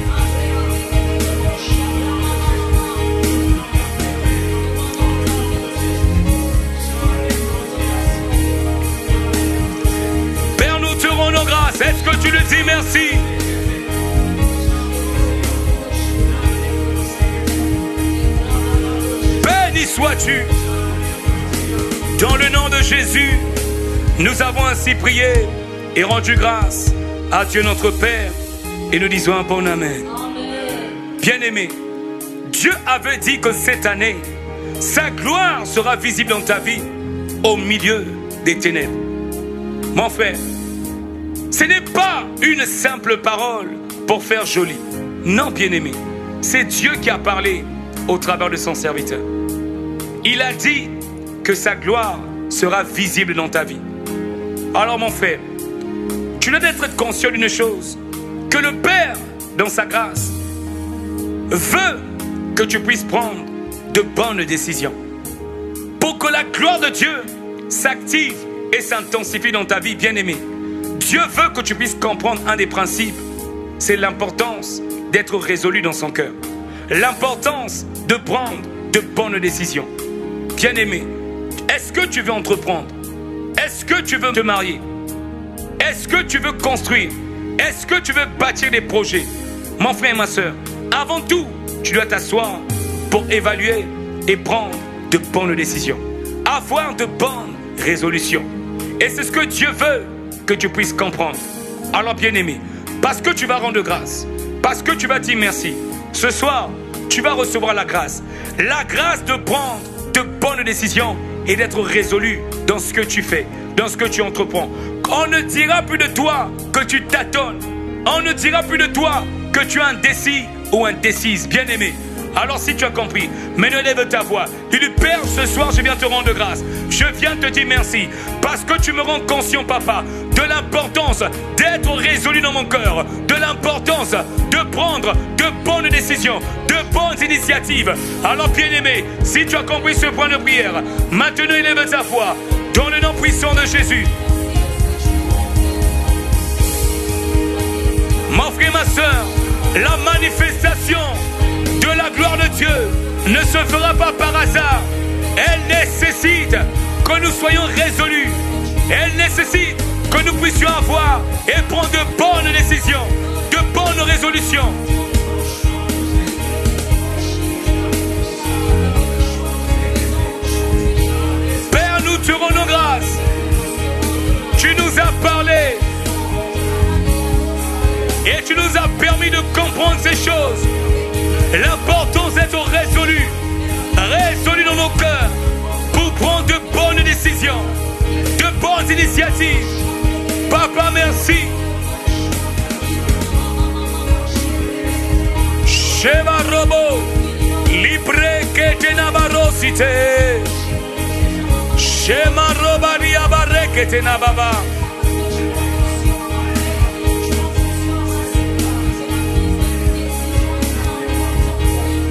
Père, nous te rendons grâce. Est-ce que tu le dis merci? Béni sois-tu. Dans le nom de Jésus, nous avons ainsi prié et rendu grâce à Dieu notre Père et nous disons un bon Amen. Bien-aimé, Dieu avait dit que cette année, sa gloire sera visible dans ta vie au milieu des ténèbres. Mon frère, ce n'est pas une simple parole pour faire joli. Non, bien-aimé, c'est Dieu qui a parlé au travers de son serviteur. Il a dit que sa gloire sera visible dans ta vie. Alors mon frère, tu dois être conscient d'une chose, que le Père, dans sa grâce, veut que tu puisses prendre de bonnes décisions. Pour que la gloire de Dieu s'active et s'intensifie dans ta vie, bien-aimée. Dieu veut que tu puisses comprendre un des principes, c'est l'importance d'être résolu dans son cœur. L'importance de prendre de bonnes décisions. Bien-aimé, est-ce que tu veux entreprendre? Est-ce que tu veux te marier? Est-ce que tu veux construire? Est-ce que tu veux bâtir des projets? Mon frère et ma soeur, avant tout, tu dois t'asseoir pour évaluer et prendre de bonnes décisions. Avoir de bonnes résolutions. Et c'est ce que Dieu veut que tu puisses comprendre. Alors bien-aimé, parce que tu vas rendre grâce, parce que tu vas dire merci, ce soir, tu vas recevoir la grâce. La grâce de prendre de bonnes décisions et d'être résolu dans ce que tu fais, dans ce que tu entreprends. On ne dira plus de toi que tu tâtonnes. On ne dira plus de toi que tu es indécis ou indécise. Bien-aimé, alors si tu as compris, maintenant lève ta voix. Dis-lui, Père, ce soir je viens te rendre grâce. Je viens te dire merci parce que tu me rends conscient, papa, de l'importance d'être résolu dans mon cœur, de l'importance de prendre de bonnes décisions, de bonnes initiatives. Alors bien-aimé, si tu as compris ce point de prière, maintenant élève ta voix dans le nom puissant de Jésus. Mon frère, ma soeur, la manifestation de la gloire de Dieu ne se fera pas par hasard. Elle nécessite que nous soyons résolus. Elle nécessite que nous puissions avoir et prendre de bonnes décisions, de bonnes résolutions. Père, nous te rendons grâce. Tu nous as parlé et tu nous as permis de comprendre ces choses. L'importance d'être résolu dans nos cœurs pour prendre de bonnes décisions, de bonnes initiatives. Papa, merci. Sheva robo, libre que te nabarosite. Shema robaria barre que te nababa.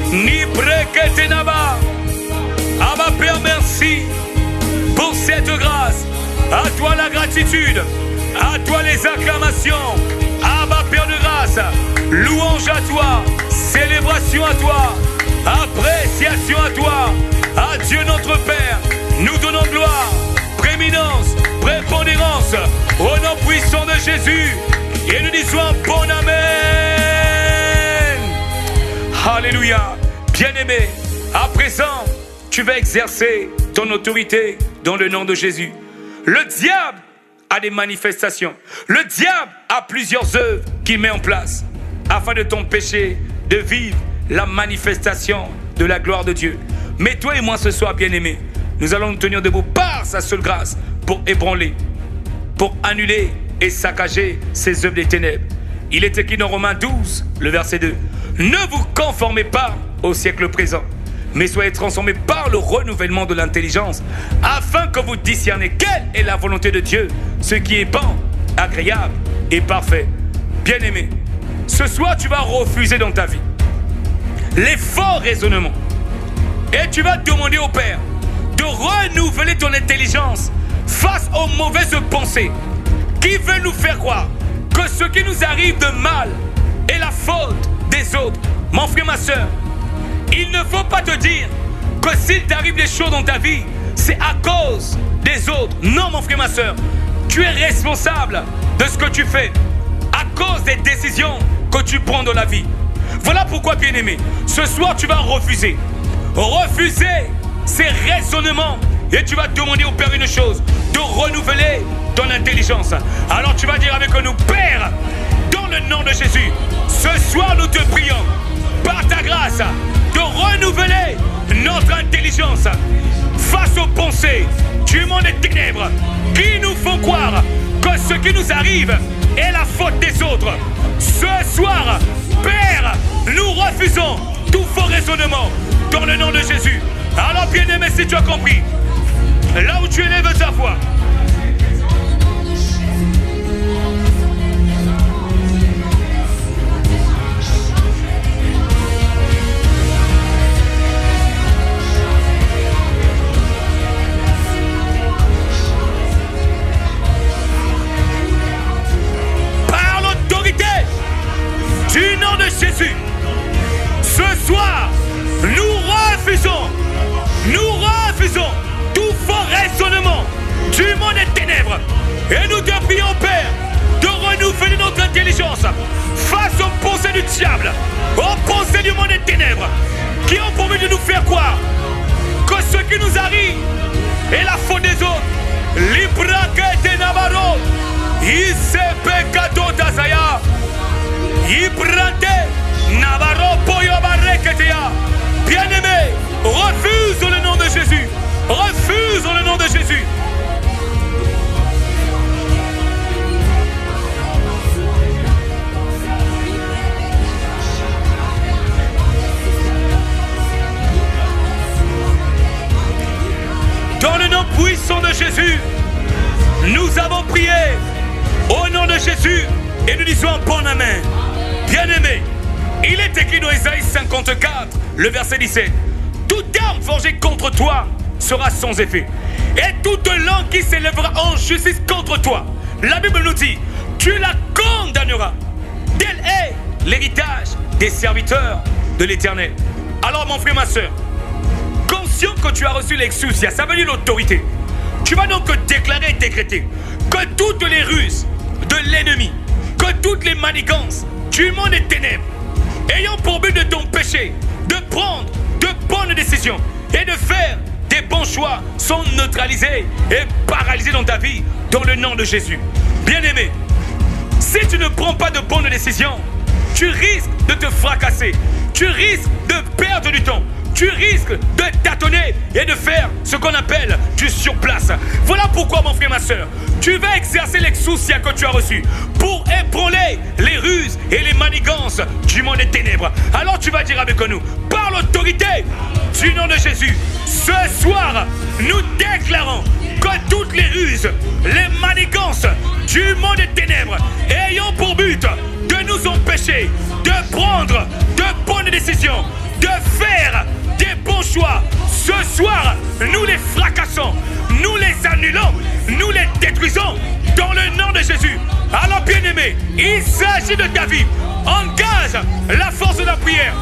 Ni brekete naba. Abba Père, merci pour cette grâce. À toi la gratitude, à toi les acclamations. Abba Père de grâce, louange à toi, célébration à toi, appréciation à toi. À Dieu notre Père, nous donnons gloire, prééminence, prépondérance au nom puissant de Jésus. Et nous disons un bon Amen. Alléluia. Bien-aimé, à présent, tu vas exercer ton autorité dans le nom de Jésus. Le diable a des manifestations. Le diable a plusieurs œuvres qu'il met en place afin de t'empêcher de vivre la manifestation de la gloire de Dieu. Mais toi et moi ce soir, bien-aimé, nous allons nous tenir debout par sa seule grâce pour ébranler, pour annuler et saccager ces œuvres des ténèbres. Il est écrit dans Romains 12, le verset 2. Ne vous conformez pas au siècle présent, mais soyez transformés par le renouvellement de l'intelligence, afin que vous discerniez quelle est la volonté de Dieu, ce qui est bon, agréable et parfait. Bien-aimé, ce soir tu vas refuser dans ta vie les faux raisonnements et tu vas demander au Père de renouveler ton intelligence face aux mauvaises pensées qui veulent nous faire croire que ce qui nous arrive de mal et la faute des autres. Mon frère, ma soeur, il ne faut pas te dire que s'il t'arrive des choses dans ta vie, c'est à cause des autres. Non, mon frère, ma soeur, tu es responsable de ce que tu fais à cause des décisions que tu prends dans la vie. Voilà pourquoi, bien-aimé, ce soir tu vas refuser. Refuser ces raisonnements et tu vas demander au Père une chose, de renouveler ton intelligence. Alors tu vas dire avec nous, Père, dans le nom de Jésus, ce soir nous te prions, par ta grâce, de renouveler notre intelligence face aux pensées du monde des ténèbres qui nous font croire que ce qui nous arrive est la faute des autres. Ce soir, Père, nous refusons tout faux raisonnement dans le nom de Jésus. Alors bien-aimé, si tu as compris, là où tu élèves ta voix, par l'autorité du nom de Jésus, ce soir, nous refusons tout faux raisonnement du monde des ténèbres. Et nous te prions, Père, de renouveler notre intelligence face aux pensées du diable, aux pensées du monde des ténèbres, qui ont pour but de nous faire croire que ce qui nous arrive est la faute des autres. Librakete Nabaro, Isepekato Tazaya, Ibrante Nabaro Poyo Bareketea. Bien-aimé, refuse dans le nom de Jésus. Refuse dans le nom de Jésus. Dans le nom puissant de Jésus, nous avons prié au nom de Jésus et nous disons un bon amen. Bien-aimé, il est écrit dans Ésaïe 54, le verset 17. Toute arme forgée contre toi sera sans effet. Et toute langue qui s'élèvera en justice contre toi, la Bible nous dit, tu la condamneras. Tel est l'héritage des serviteurs de l'Éternel. Alors mon frère, ma soeur, conscient que tu as reçu l'exousia, ça veut dire l'autorité, tu vas donc déclarer et décréter que toutes les ruses de l'ennemi, que toutes les manigances du monde des ténèbres, ayant pour but de t'empêcher de prendre de bonnes décisions et de faire des bons choix, sont neutralisés et paralysés dans ta vie, dans le nom de Jésus. Bien-aimé, si tu ne prends pas de bonnes décisions, tu risques de te fracasser, tu risques de perdre du temps, tu risques de tâtonner et de faire ce qu'on appelle du surplace. Voilà pourquoi, mon frère, ma soeur, tu vas exercer l'exousia que tu as reçu pour ébranler les ruses et les manigances du monde des ténèbres. Alors tu vas dire avec nous, par l'autorité du nom de Jésus, ce soir, nous déclarons que toutes les ruses, les manigances du monde des ténèbres ayant pour but de nous empêcher de prendre de bonnes décisions, de faire des bons choix, ce soir, nous les fracassons, nous les annulons, nous les détruisons dans le nom de Jésus. Alors bien-aimé, il s'agit de ta vie. Engage la force de la prière.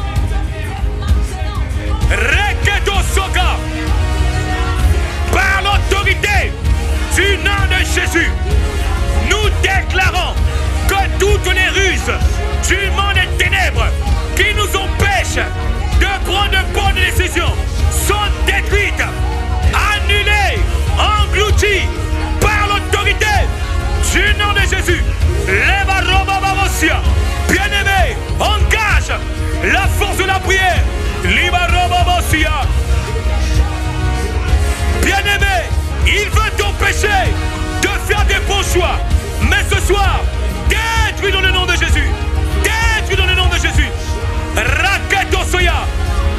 Reketo Soka, par l'autorité du nom de Jésus, nous déclarons que toutes les ruses du monde des ténèbres qui nous empêchent de prendre de bonnes décisions sont détruites, annulées, englouties par l'autorité du nom de Jésus. Bien-aimé, engage la force de la prière. Bien-aimé, il veut t'empêcher de faire des bons choix. Mais ce soir, détruis dans le nom de Jésus. Détruis dans le nom de Jésus. Raketo Soya,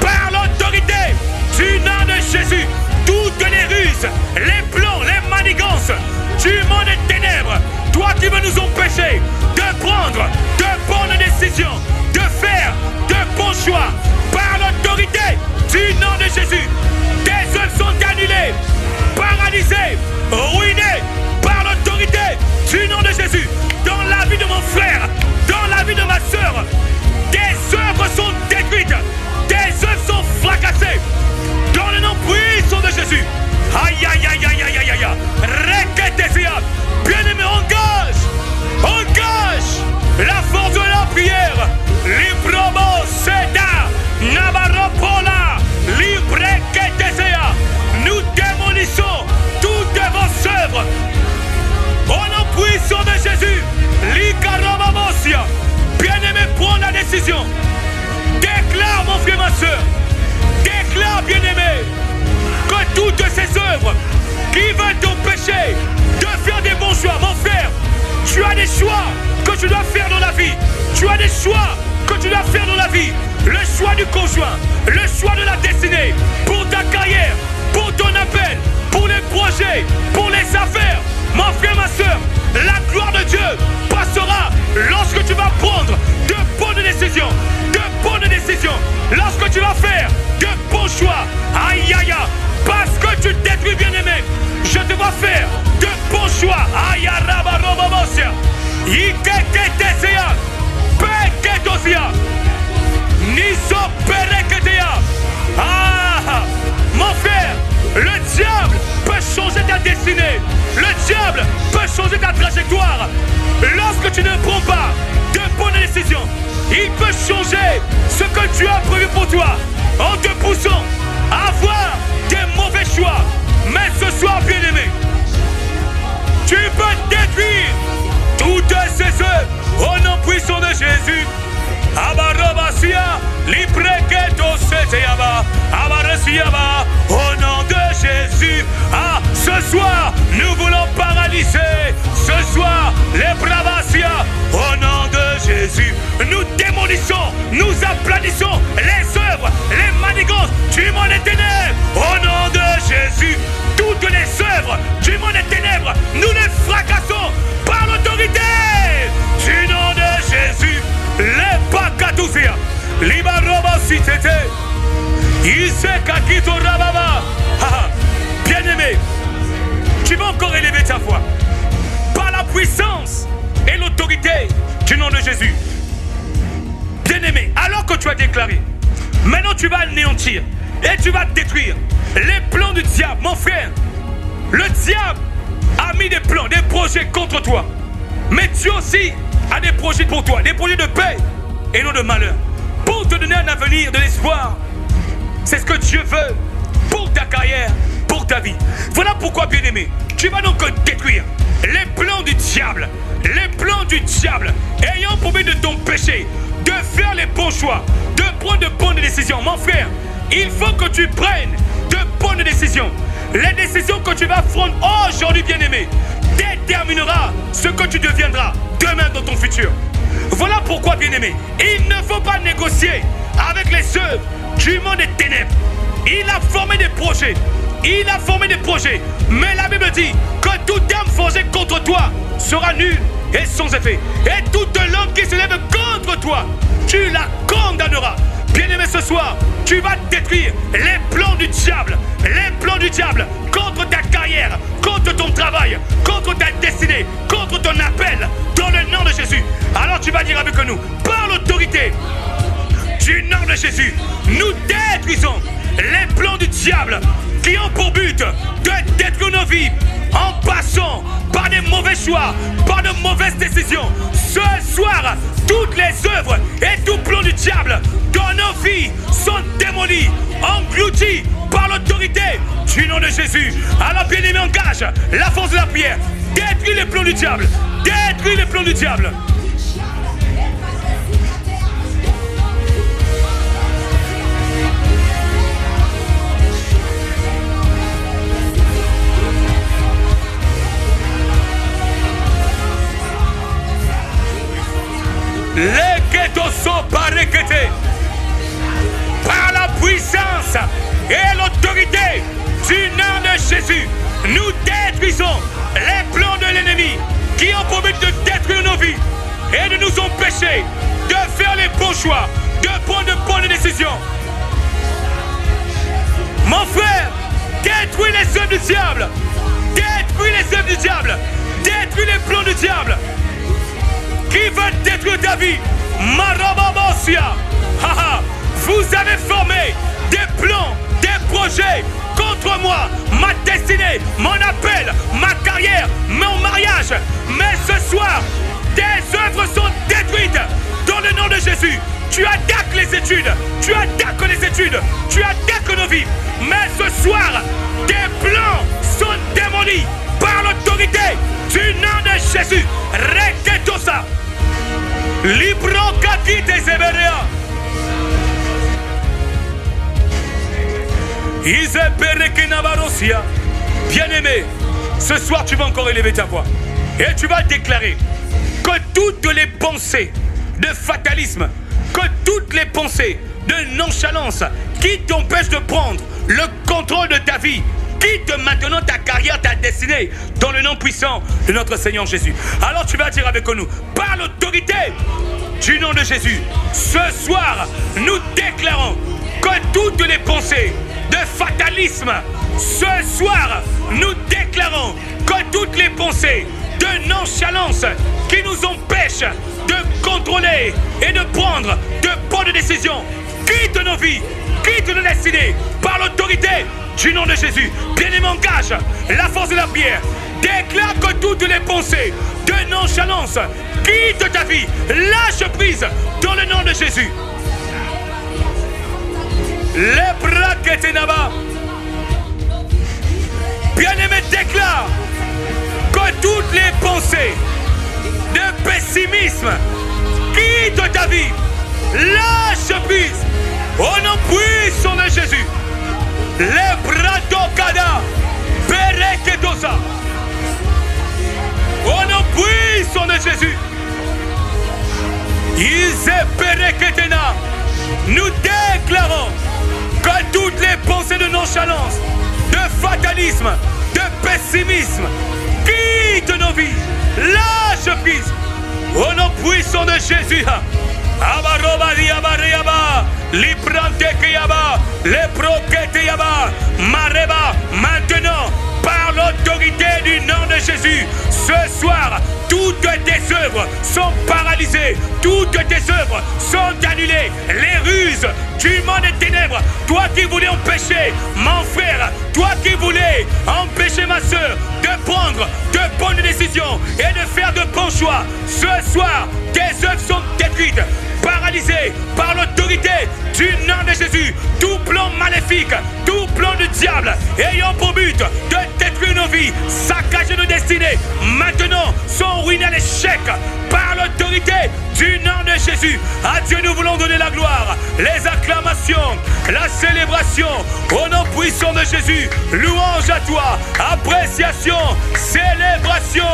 par l'autorité du nom de Jésus, toutes les ruses, les plans, les manigances du monde des ténèbres, toi qui veux nous empêcher de prendre de bonnes décisions, de faire de bons choix, par l'autorité du nom de Jésus, tes œuvres sont annulées, paralysées, ruinées, par l'autorité du nom de Jésus, dans la vie de mon frère, dans la vie de ma soeur, décision. Déclare, mon frère, ma soeur. Déclare, bien-aimé, que toutes ces œuvres qui veulent t'empêcher de faire des bons choix, mon frère, tu as des choix que tu dois faire dans la vie. Tu as des choix que tu dois faire dans la vie. Le choix du conjoint, le choix de la destinée, pour ta carrière, pour ton appel, pour les projets, pour les affaires. Mon frère, ma soeur, la gloire de Dieu passera lorsque tu vas prendre de bonnes décisions. De bonnes décisions. Lorsque tu vas faire de bons choix. Aïe, aïe, aïe. Parce que tu détruis, bien-aimé, je te vois faire de bons choix. Aïe, rabarobobosia. Ikeketesia. Peketosia. Niso pereketea. Ah, mon frère, le diable peut changer ta destinée. Le diable peut changer ta trajectoire. Lorsque tu ne prends pas de bonnes décisions, il peut changer ce que tu as prévu pour toi en te poussant à avoir des mauvais choix. Mais ce soir, bien-aimé, tu peux détruire toutes ces œuvres au nom puissant de Jésus. Abarobasia, libreketo seteaba, abarasiaba, au nom de Jésus. Ah, ce soir, nous voulons paralyser. Ce soir, les bravasia, au nom de Jésus. Nous démolissons, nous aplanissons les œuvres, les manigances du monde des ténèbres. Au nom de Jésus, toutes les œuvres du monde des ténèbres, nous les fracassons par l'autorité du nom de Jésus. Les pakatousia, libaroba sitete, isekakito rababa. Bien-aimé, tu vas encore élever ta foi par la puissance et l'autorité du nom de Jésus. Bien-aimé, alors que tu as déclaré, maintenant tu vas anéantir et tu vas détruire les plans du diable. Mon frère, le diable a mis des plans, des projets contre toi. Mais Dieu aussi a des projets pour toi, des projets de paix et non de malheur, pour te donner un avenir, de l'espoir. C'est ce que Dieu veut pour ta carrière, pour ta vie. Voilà pourquoi, bien-aimé, tu vas donc détruire les plans du diable, les plans du diable, ayant pour but de t'empêcher de faire les bons choix, de prendre de bonnes décisions. Mon frère, il faut que tu prennes de bonnes décisions. Les décisions que tu vas prendre aujourd'hui, bien-aimé, déterminera ce que tu deviendras demain dans ton futur. Voilà pourquoi, bien-aimé, il ne faut pas négocier avec les œuvres du monde des ténèbres. Il a formé des projets. Il a formé des projets. Mais la Bible dit que toute arme forgée contre toi sera nulle et sans effet. Et toute langue qui se lève contre toi, tu la condamneras. Bien-aimé, ce soir, tu vas détruire les plans du diable. Les plans du diable contre ta carrière, contre ton travail, contre ta destinée, contre ton appel, dans le nom de Jésus. Alors tu vas dire avec nous, par l'autorité du nom de Jésus, nous détruisons les plans du diable qui ont pour but de détruire nos vies en passant par des mauvais choix, par de mauvaises décisions. Ce soir, toutes les œuvres et tout plan du diable dans nos vies sont démolis, engloutis par l'autorité du nom de Jésus. Alors, bien-aimé, engage la force de la prière. Détruis les plans du diable. Détruis les plans du diable. Les ketos sont pareketés par la puissance et l'autorité du nom de Jésus. Nous détruisons les plans de l'ennemi qui ont pour but de détruire nos vies et de nous empêcher de faire les bons choix, de prendre de bonnes décisions. Mon frère, détruis les œuvres du diable. Détruis les œuvres du diable. Détruis les plans du diable qui veulent détruire ta vie. Marababosia. Vous avez formé des plans, des projets contre moi, ma destinée, mon appel, ma carrière, mon mariage. Mais ce soir, tes œuvres sont détruites dans le nom de Jésus. Tu attaques les études, tu attaques les études, tu attaques nos vies. Mais ce soir, tes plans sont démolis par l'autorité du nom de Jésus. Reketosa. Libro kakite zeberea. Bien-aimé, ce soir tu vas encore élever ta voix et tu vas déclarer que toutes les pensées de fatalisme, que toutes les pensées de nonchalance qui t'empêchent de prendre le contrôle de ta vie, quitte maintenant ta carrière, ta destinée, dans le nom puissant de notre Seigneur Jésus. Alors tu vas dire avec nous, par l'autorité du nom de Jésus, ce soir, nous déclarons que toutes les pensées de fatalisme, ce soir, nous déclarons que toutes les pensées de nonchalance qui nous empêchent de contrôler et de prendre de bonnes décisions, quitte nos vies, quitte nos destinées, par l'autorité du nom de Jésus. Bien-aimé, engage la force de la prière. Déclare que toutes les pensées de nonchalance quittent ta vie. Lâche prise dans le nom de Jésus. Les bras qui étaient là-bas. Bien-aimé, déclare que toutes les pensées de pessimisme quittent ta vie. Lâche prise au nom puissant de Jésus. Les bras d'Okada, Bereketosa. Au nom puissant de Jésus. Isepereketena. Nous déclarons que toutes les pensées de nonchalance, de fatalisme, de pessimisme quittent nos vies. Lâche prise au nom puissant de Jésus. Maintenant, par l'autorité du nom de Jésus, ce soir, toutes tes œuvres sont paralysées, toutes tes œuvres sont annulées. Les ruses du monde des ténèbres, toi qui voulais empêcher mon frère, toi qui voulais empêcher ma soeur de prendre de bonnes décisions et de faire de bons choix, ce soir, tes œuvres sont détruites, paralysées par l'autorité du nom de Jésus. Tout plan maléfique, tout plan du diable ayant pour but de détruire nos vies, saccager nos destinées, maintenant sont ruinés à l'échec par l'autorité du nom de Jésus. À Dieu nous voulons donner la gloire, les acclamations, la célébration au nom puissant de Jésus. Louange à toi, appréciation, célébration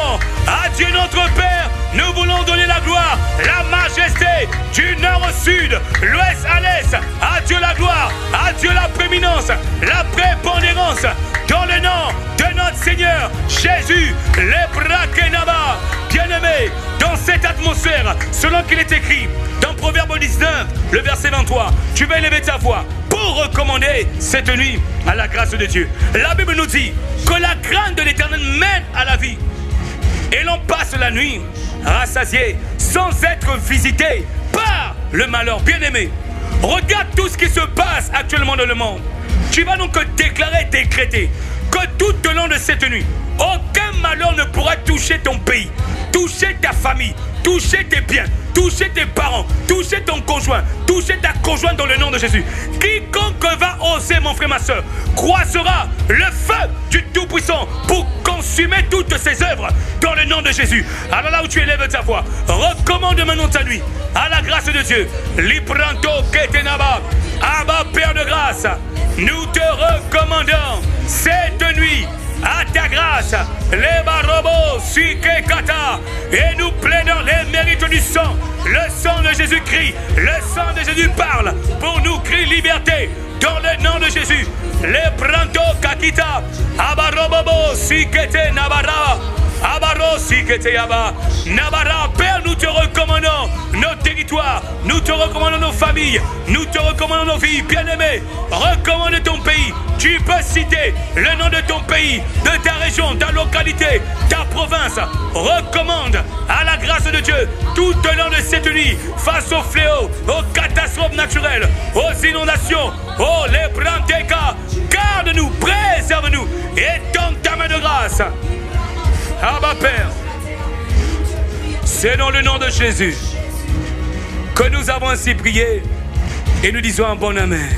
à Dieu notre Père. Nous voulons donner la gloire, la majesté du nord au sud, l'ouest à l'est. À Dieu la gloire, à Dieu la prééminence, la prépondérance. Dans le nom de notre Seigneur Jésus, les brakenaba. Bien-aimés, dans cette atmosphère, selon qu'il est écrit dans Proverbe 19, le verset 23, tu vas élever ta voix pour recommander cette nuit à la grâce de Dieu. La Bible nous dit que la crainte de l'Éternel mène à la vie. Et l'on passe la nuit rassasié, sans être visité par le malheur. Bien-aimé, regarde tout ce qui se passe actuellement dans le monde. Tu vas donc déclarer, décréter que tout au long de cette nuit, aucun malheur ne pourra toucher ton pays, toucher ta famille, toucher tes biens, toucher tes parents, toucher ton conjoint, toucher ta conjointe dans le nom de Jésus. Quiconque va oser, mon frère, ma soeur, croisera le feu du Tout-Puissant pour consumer toutes ses œuvres dans le nom de Jésus. Alors là où tu élèves ta voix, recommande maintenant ta nuit à la grâce de Dieu. Libranto Ketenaba, Abba Père de grâce, nous te recommandons cette nuit à ta grâce, les barobos, sikekata, et nous plaidons les mérites du sang. Le sang de Jésus-Christ, le sang de Jésus parle pour nous crier liberté dans le nom de Jésus. Les branto kakita, abarobobo, sikete nabara, abaro sikete yaba, nabara. Père, nous te recommandons nos territoires, nous te recommandons nos familles, nous te recommandons nos vies. Bien-aimés, recommande ton pays. Tu peux citer le nom de ton pays, de ta région, ta localité, ta province. Recommande à la grâce de Dieu tout au long de cette nuit, face aux fléaux, aux catastrophes naturelles, aux inondations, oh les branteka. Garde-nous, préserve-nous et donne ta main de grâce. Abba Père, c'est dans le nom de Jésus que nous avons ainsi prié et nous disons un bon amen.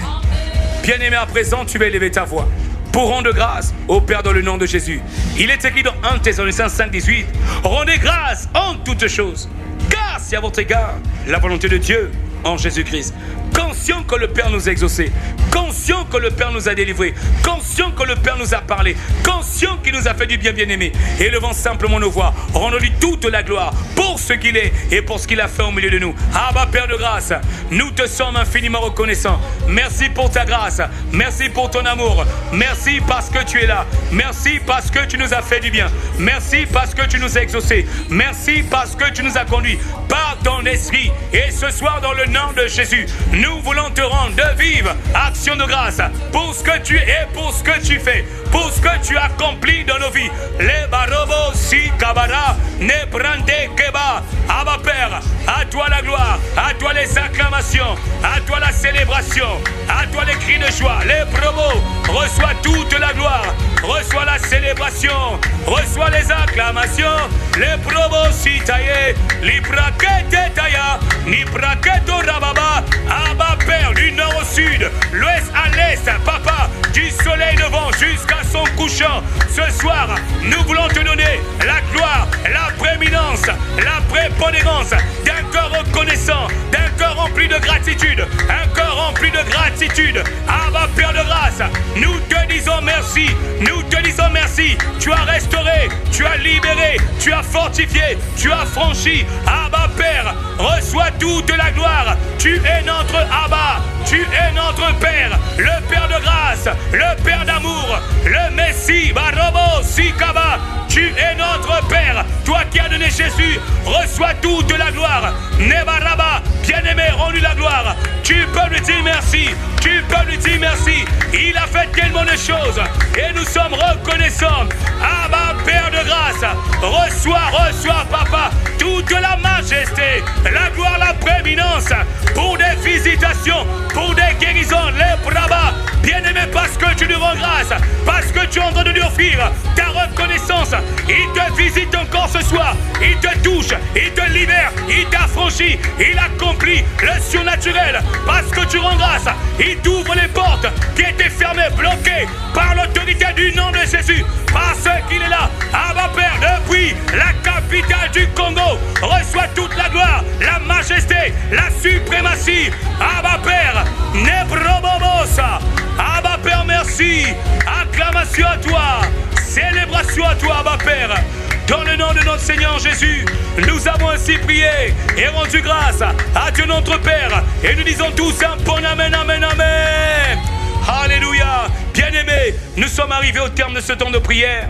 Bien-aimé, à présent, tu vas élever ta voix pour rendre grâce au Père dans le nom de Jésus. Il est écrit dans 1 Thessaloniciens 5, 18, rendez grâce en toutes choses, car c'est à votre égard la volonté de Dieu en Jésus-Christ. Quand conscient que le Père nous a exaucés, conscient que le Père nous a délivrés, conscient que le Père nous a parlé, conscient qu'il nous a fait du bien, bien-aimé. Élevons simplement nos voix, rendons-lui toute la gloire pour ce qu'il est et pour ce qu'il a fait au milieu de nous. Abba, Père de grâce, nous te sommes infiniment reconnaissants. Merci pour ta grâce, merci pour ton amour, merci parce que tu es là, merci parce que tu nous as fait du bien, merci parce que tu nous as exaucés, merci parce que tu nous as conduits par ton esprit. Et ce soir, dans le nom de Jésus, nous voulons te rendre de vive action de grâce pour ce que tu es et pour ce que tu fais, pour ce que tu accomplis dans nos vies. Les barobos si kabara ne brande keba. Abba Père, à toi la gloire, à toi les acclamations, à toi la célébration, à toi les cris de joie. Les promos, reçois toute la gloire, reçois la célébration, reçois les acclamations. Les promos si taillé, li braquette tailla, ni braquette rababa. Abba Père, du nord au sud, l'ouest à l'est, papa, du soleil levant jusqu'à son couchant. Ce soir, nous voulons te donner la gloire, la prééminence, la prépondérance d'un cœur reconnaissant, d'un cœur rempli de gratitude, un cœur rempli de gratitude. Abba Père de grâce, nous te disons merci, nous te disons merci. Tu as restauré, tu as libéré, tu as fortifié, tu as franchi. Abba Père, reçois toute la gloire. Tu es notre Abba, tu es notre Père, le Père de grâce, le Père d'amour, le Messie, Barobo, Sikaba. Tu es notre Père, toi qui as donné Jésus, reçois toute la gloire. Nebaraba, bien-aimé, rends-lui la gloire. Tu peux lui dire merci, tu peux lui dire merci. Il a fait tellement de choses et nous sommes reconnaissants. Abba, Père de grâce, reçois, papa, toute la majesté, la gloire, la prééminence pour des visitations, pour des guérisons, les brabas. Bien-aimé, parce que tu nous rends grâce, parce que tu es en train de lui offrir ta reconnaissance. Il te visite encore ce soir, il te touche, il te libère, il t'affranchit, il accomplit le surnaturel. Parce que tu rends grâce, il t'ouvre les portes qui étaient fermées, bloquées par l'autorité du nom de Jésus. Parce qu'il est là, Abba Père, depuis la capitale du Congo, reçois toute la gloire, la majesté, la suprématie. Abba Père, Nebrobobosa. Abba Père, merci. Acclamation à toi, célébration à toi, Abba Père. Dans le nom de notre Seigneur Jésus, nous avons ainsi prié et rendu grâce à Dieu notre Père. Et nous disons tous un bon amen, amen, amen. Alléluia. Bien-aimés, nous sommes arrivés au terme de ce temps de prière.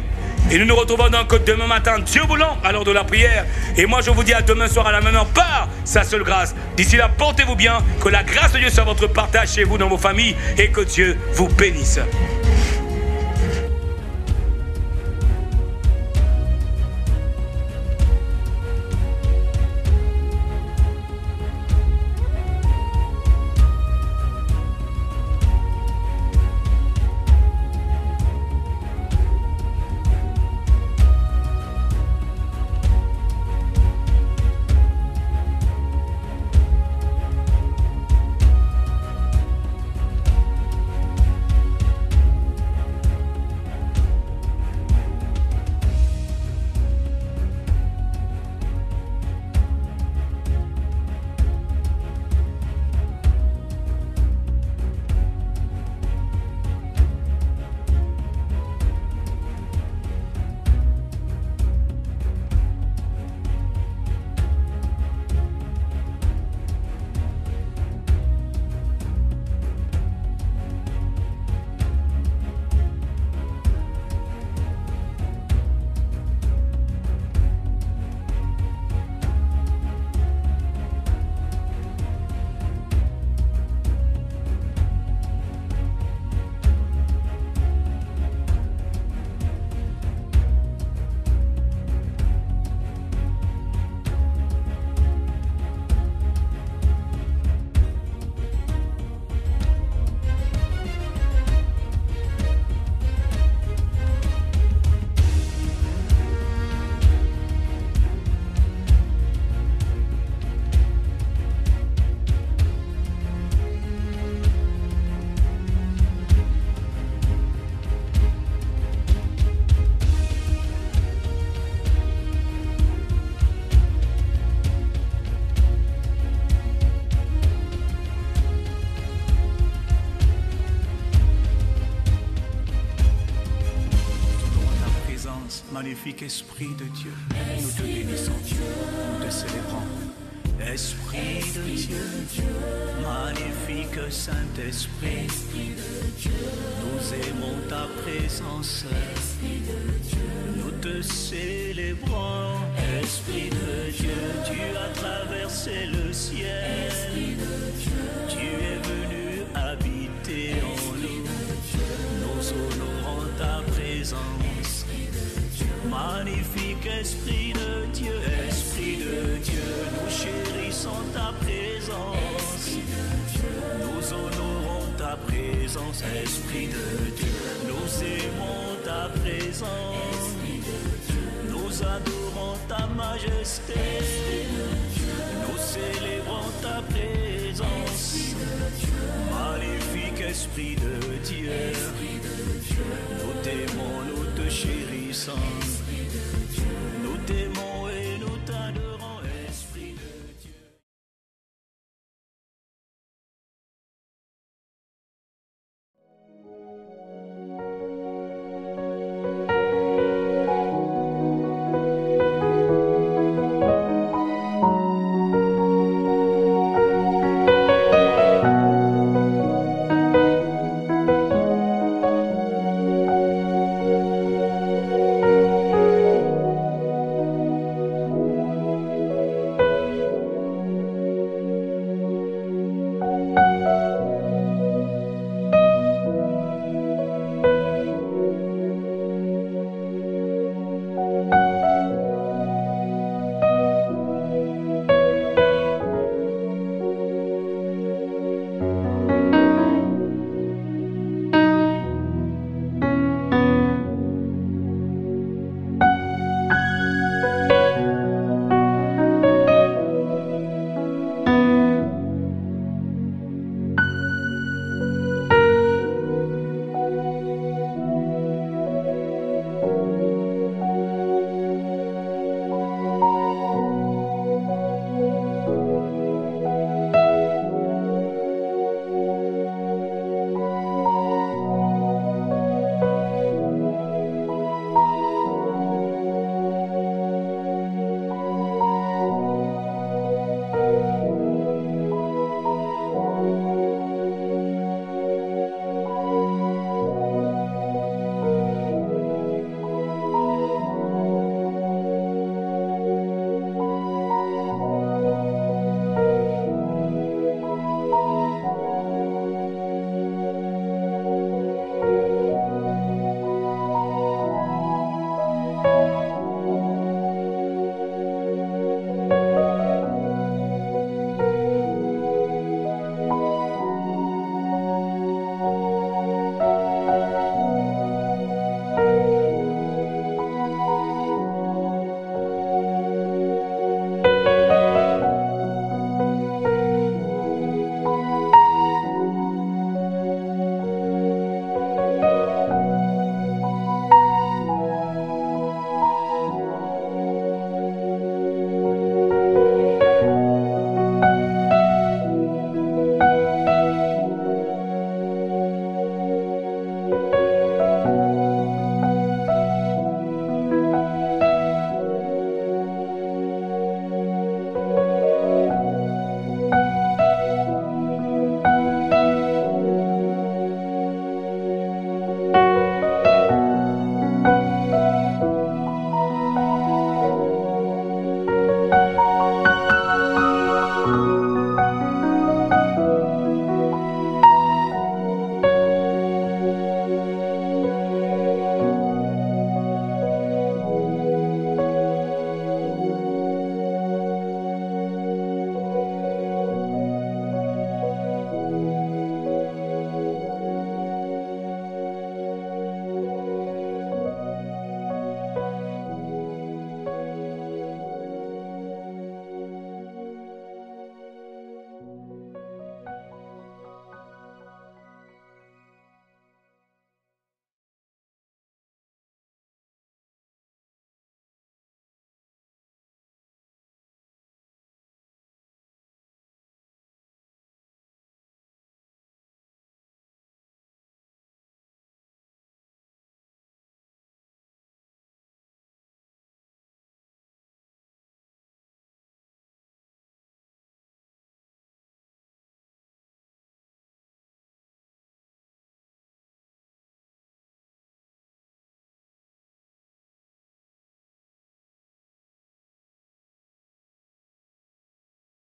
Et nous nous retrouvons donc demain matin, Dieu voulant, à l'heure de la prière. Et moi je vous dis à demain soir à la même heure par sa seule grâce. D'ici là, portez-vous bien, que la grâce de Dieu soit votre partage chez vous, dans vos familles, et que Dieu vous bénisse. Magnifique Esprit de Dieu, nous te bénissons, nous te célébrons. Esprit de Dieu, magnifique Saint-Esprit, nous aimons ta présence, nous te célébrons. Esprit de Dieu, tu as traversé le ciel, tu es venu habiter en nous, nous honorons ta présence. Magnifique Esprit de Dieu, Esprit de Dieu, nous chérissons ta présence, nous honorons ta présence. Esprit de Dieu, nous aimons ta présence, nous adorons ta majesté, nous célébrons ta présence. Magnifique Esprit de Dieu, nous t'aimons, nous te chérissons.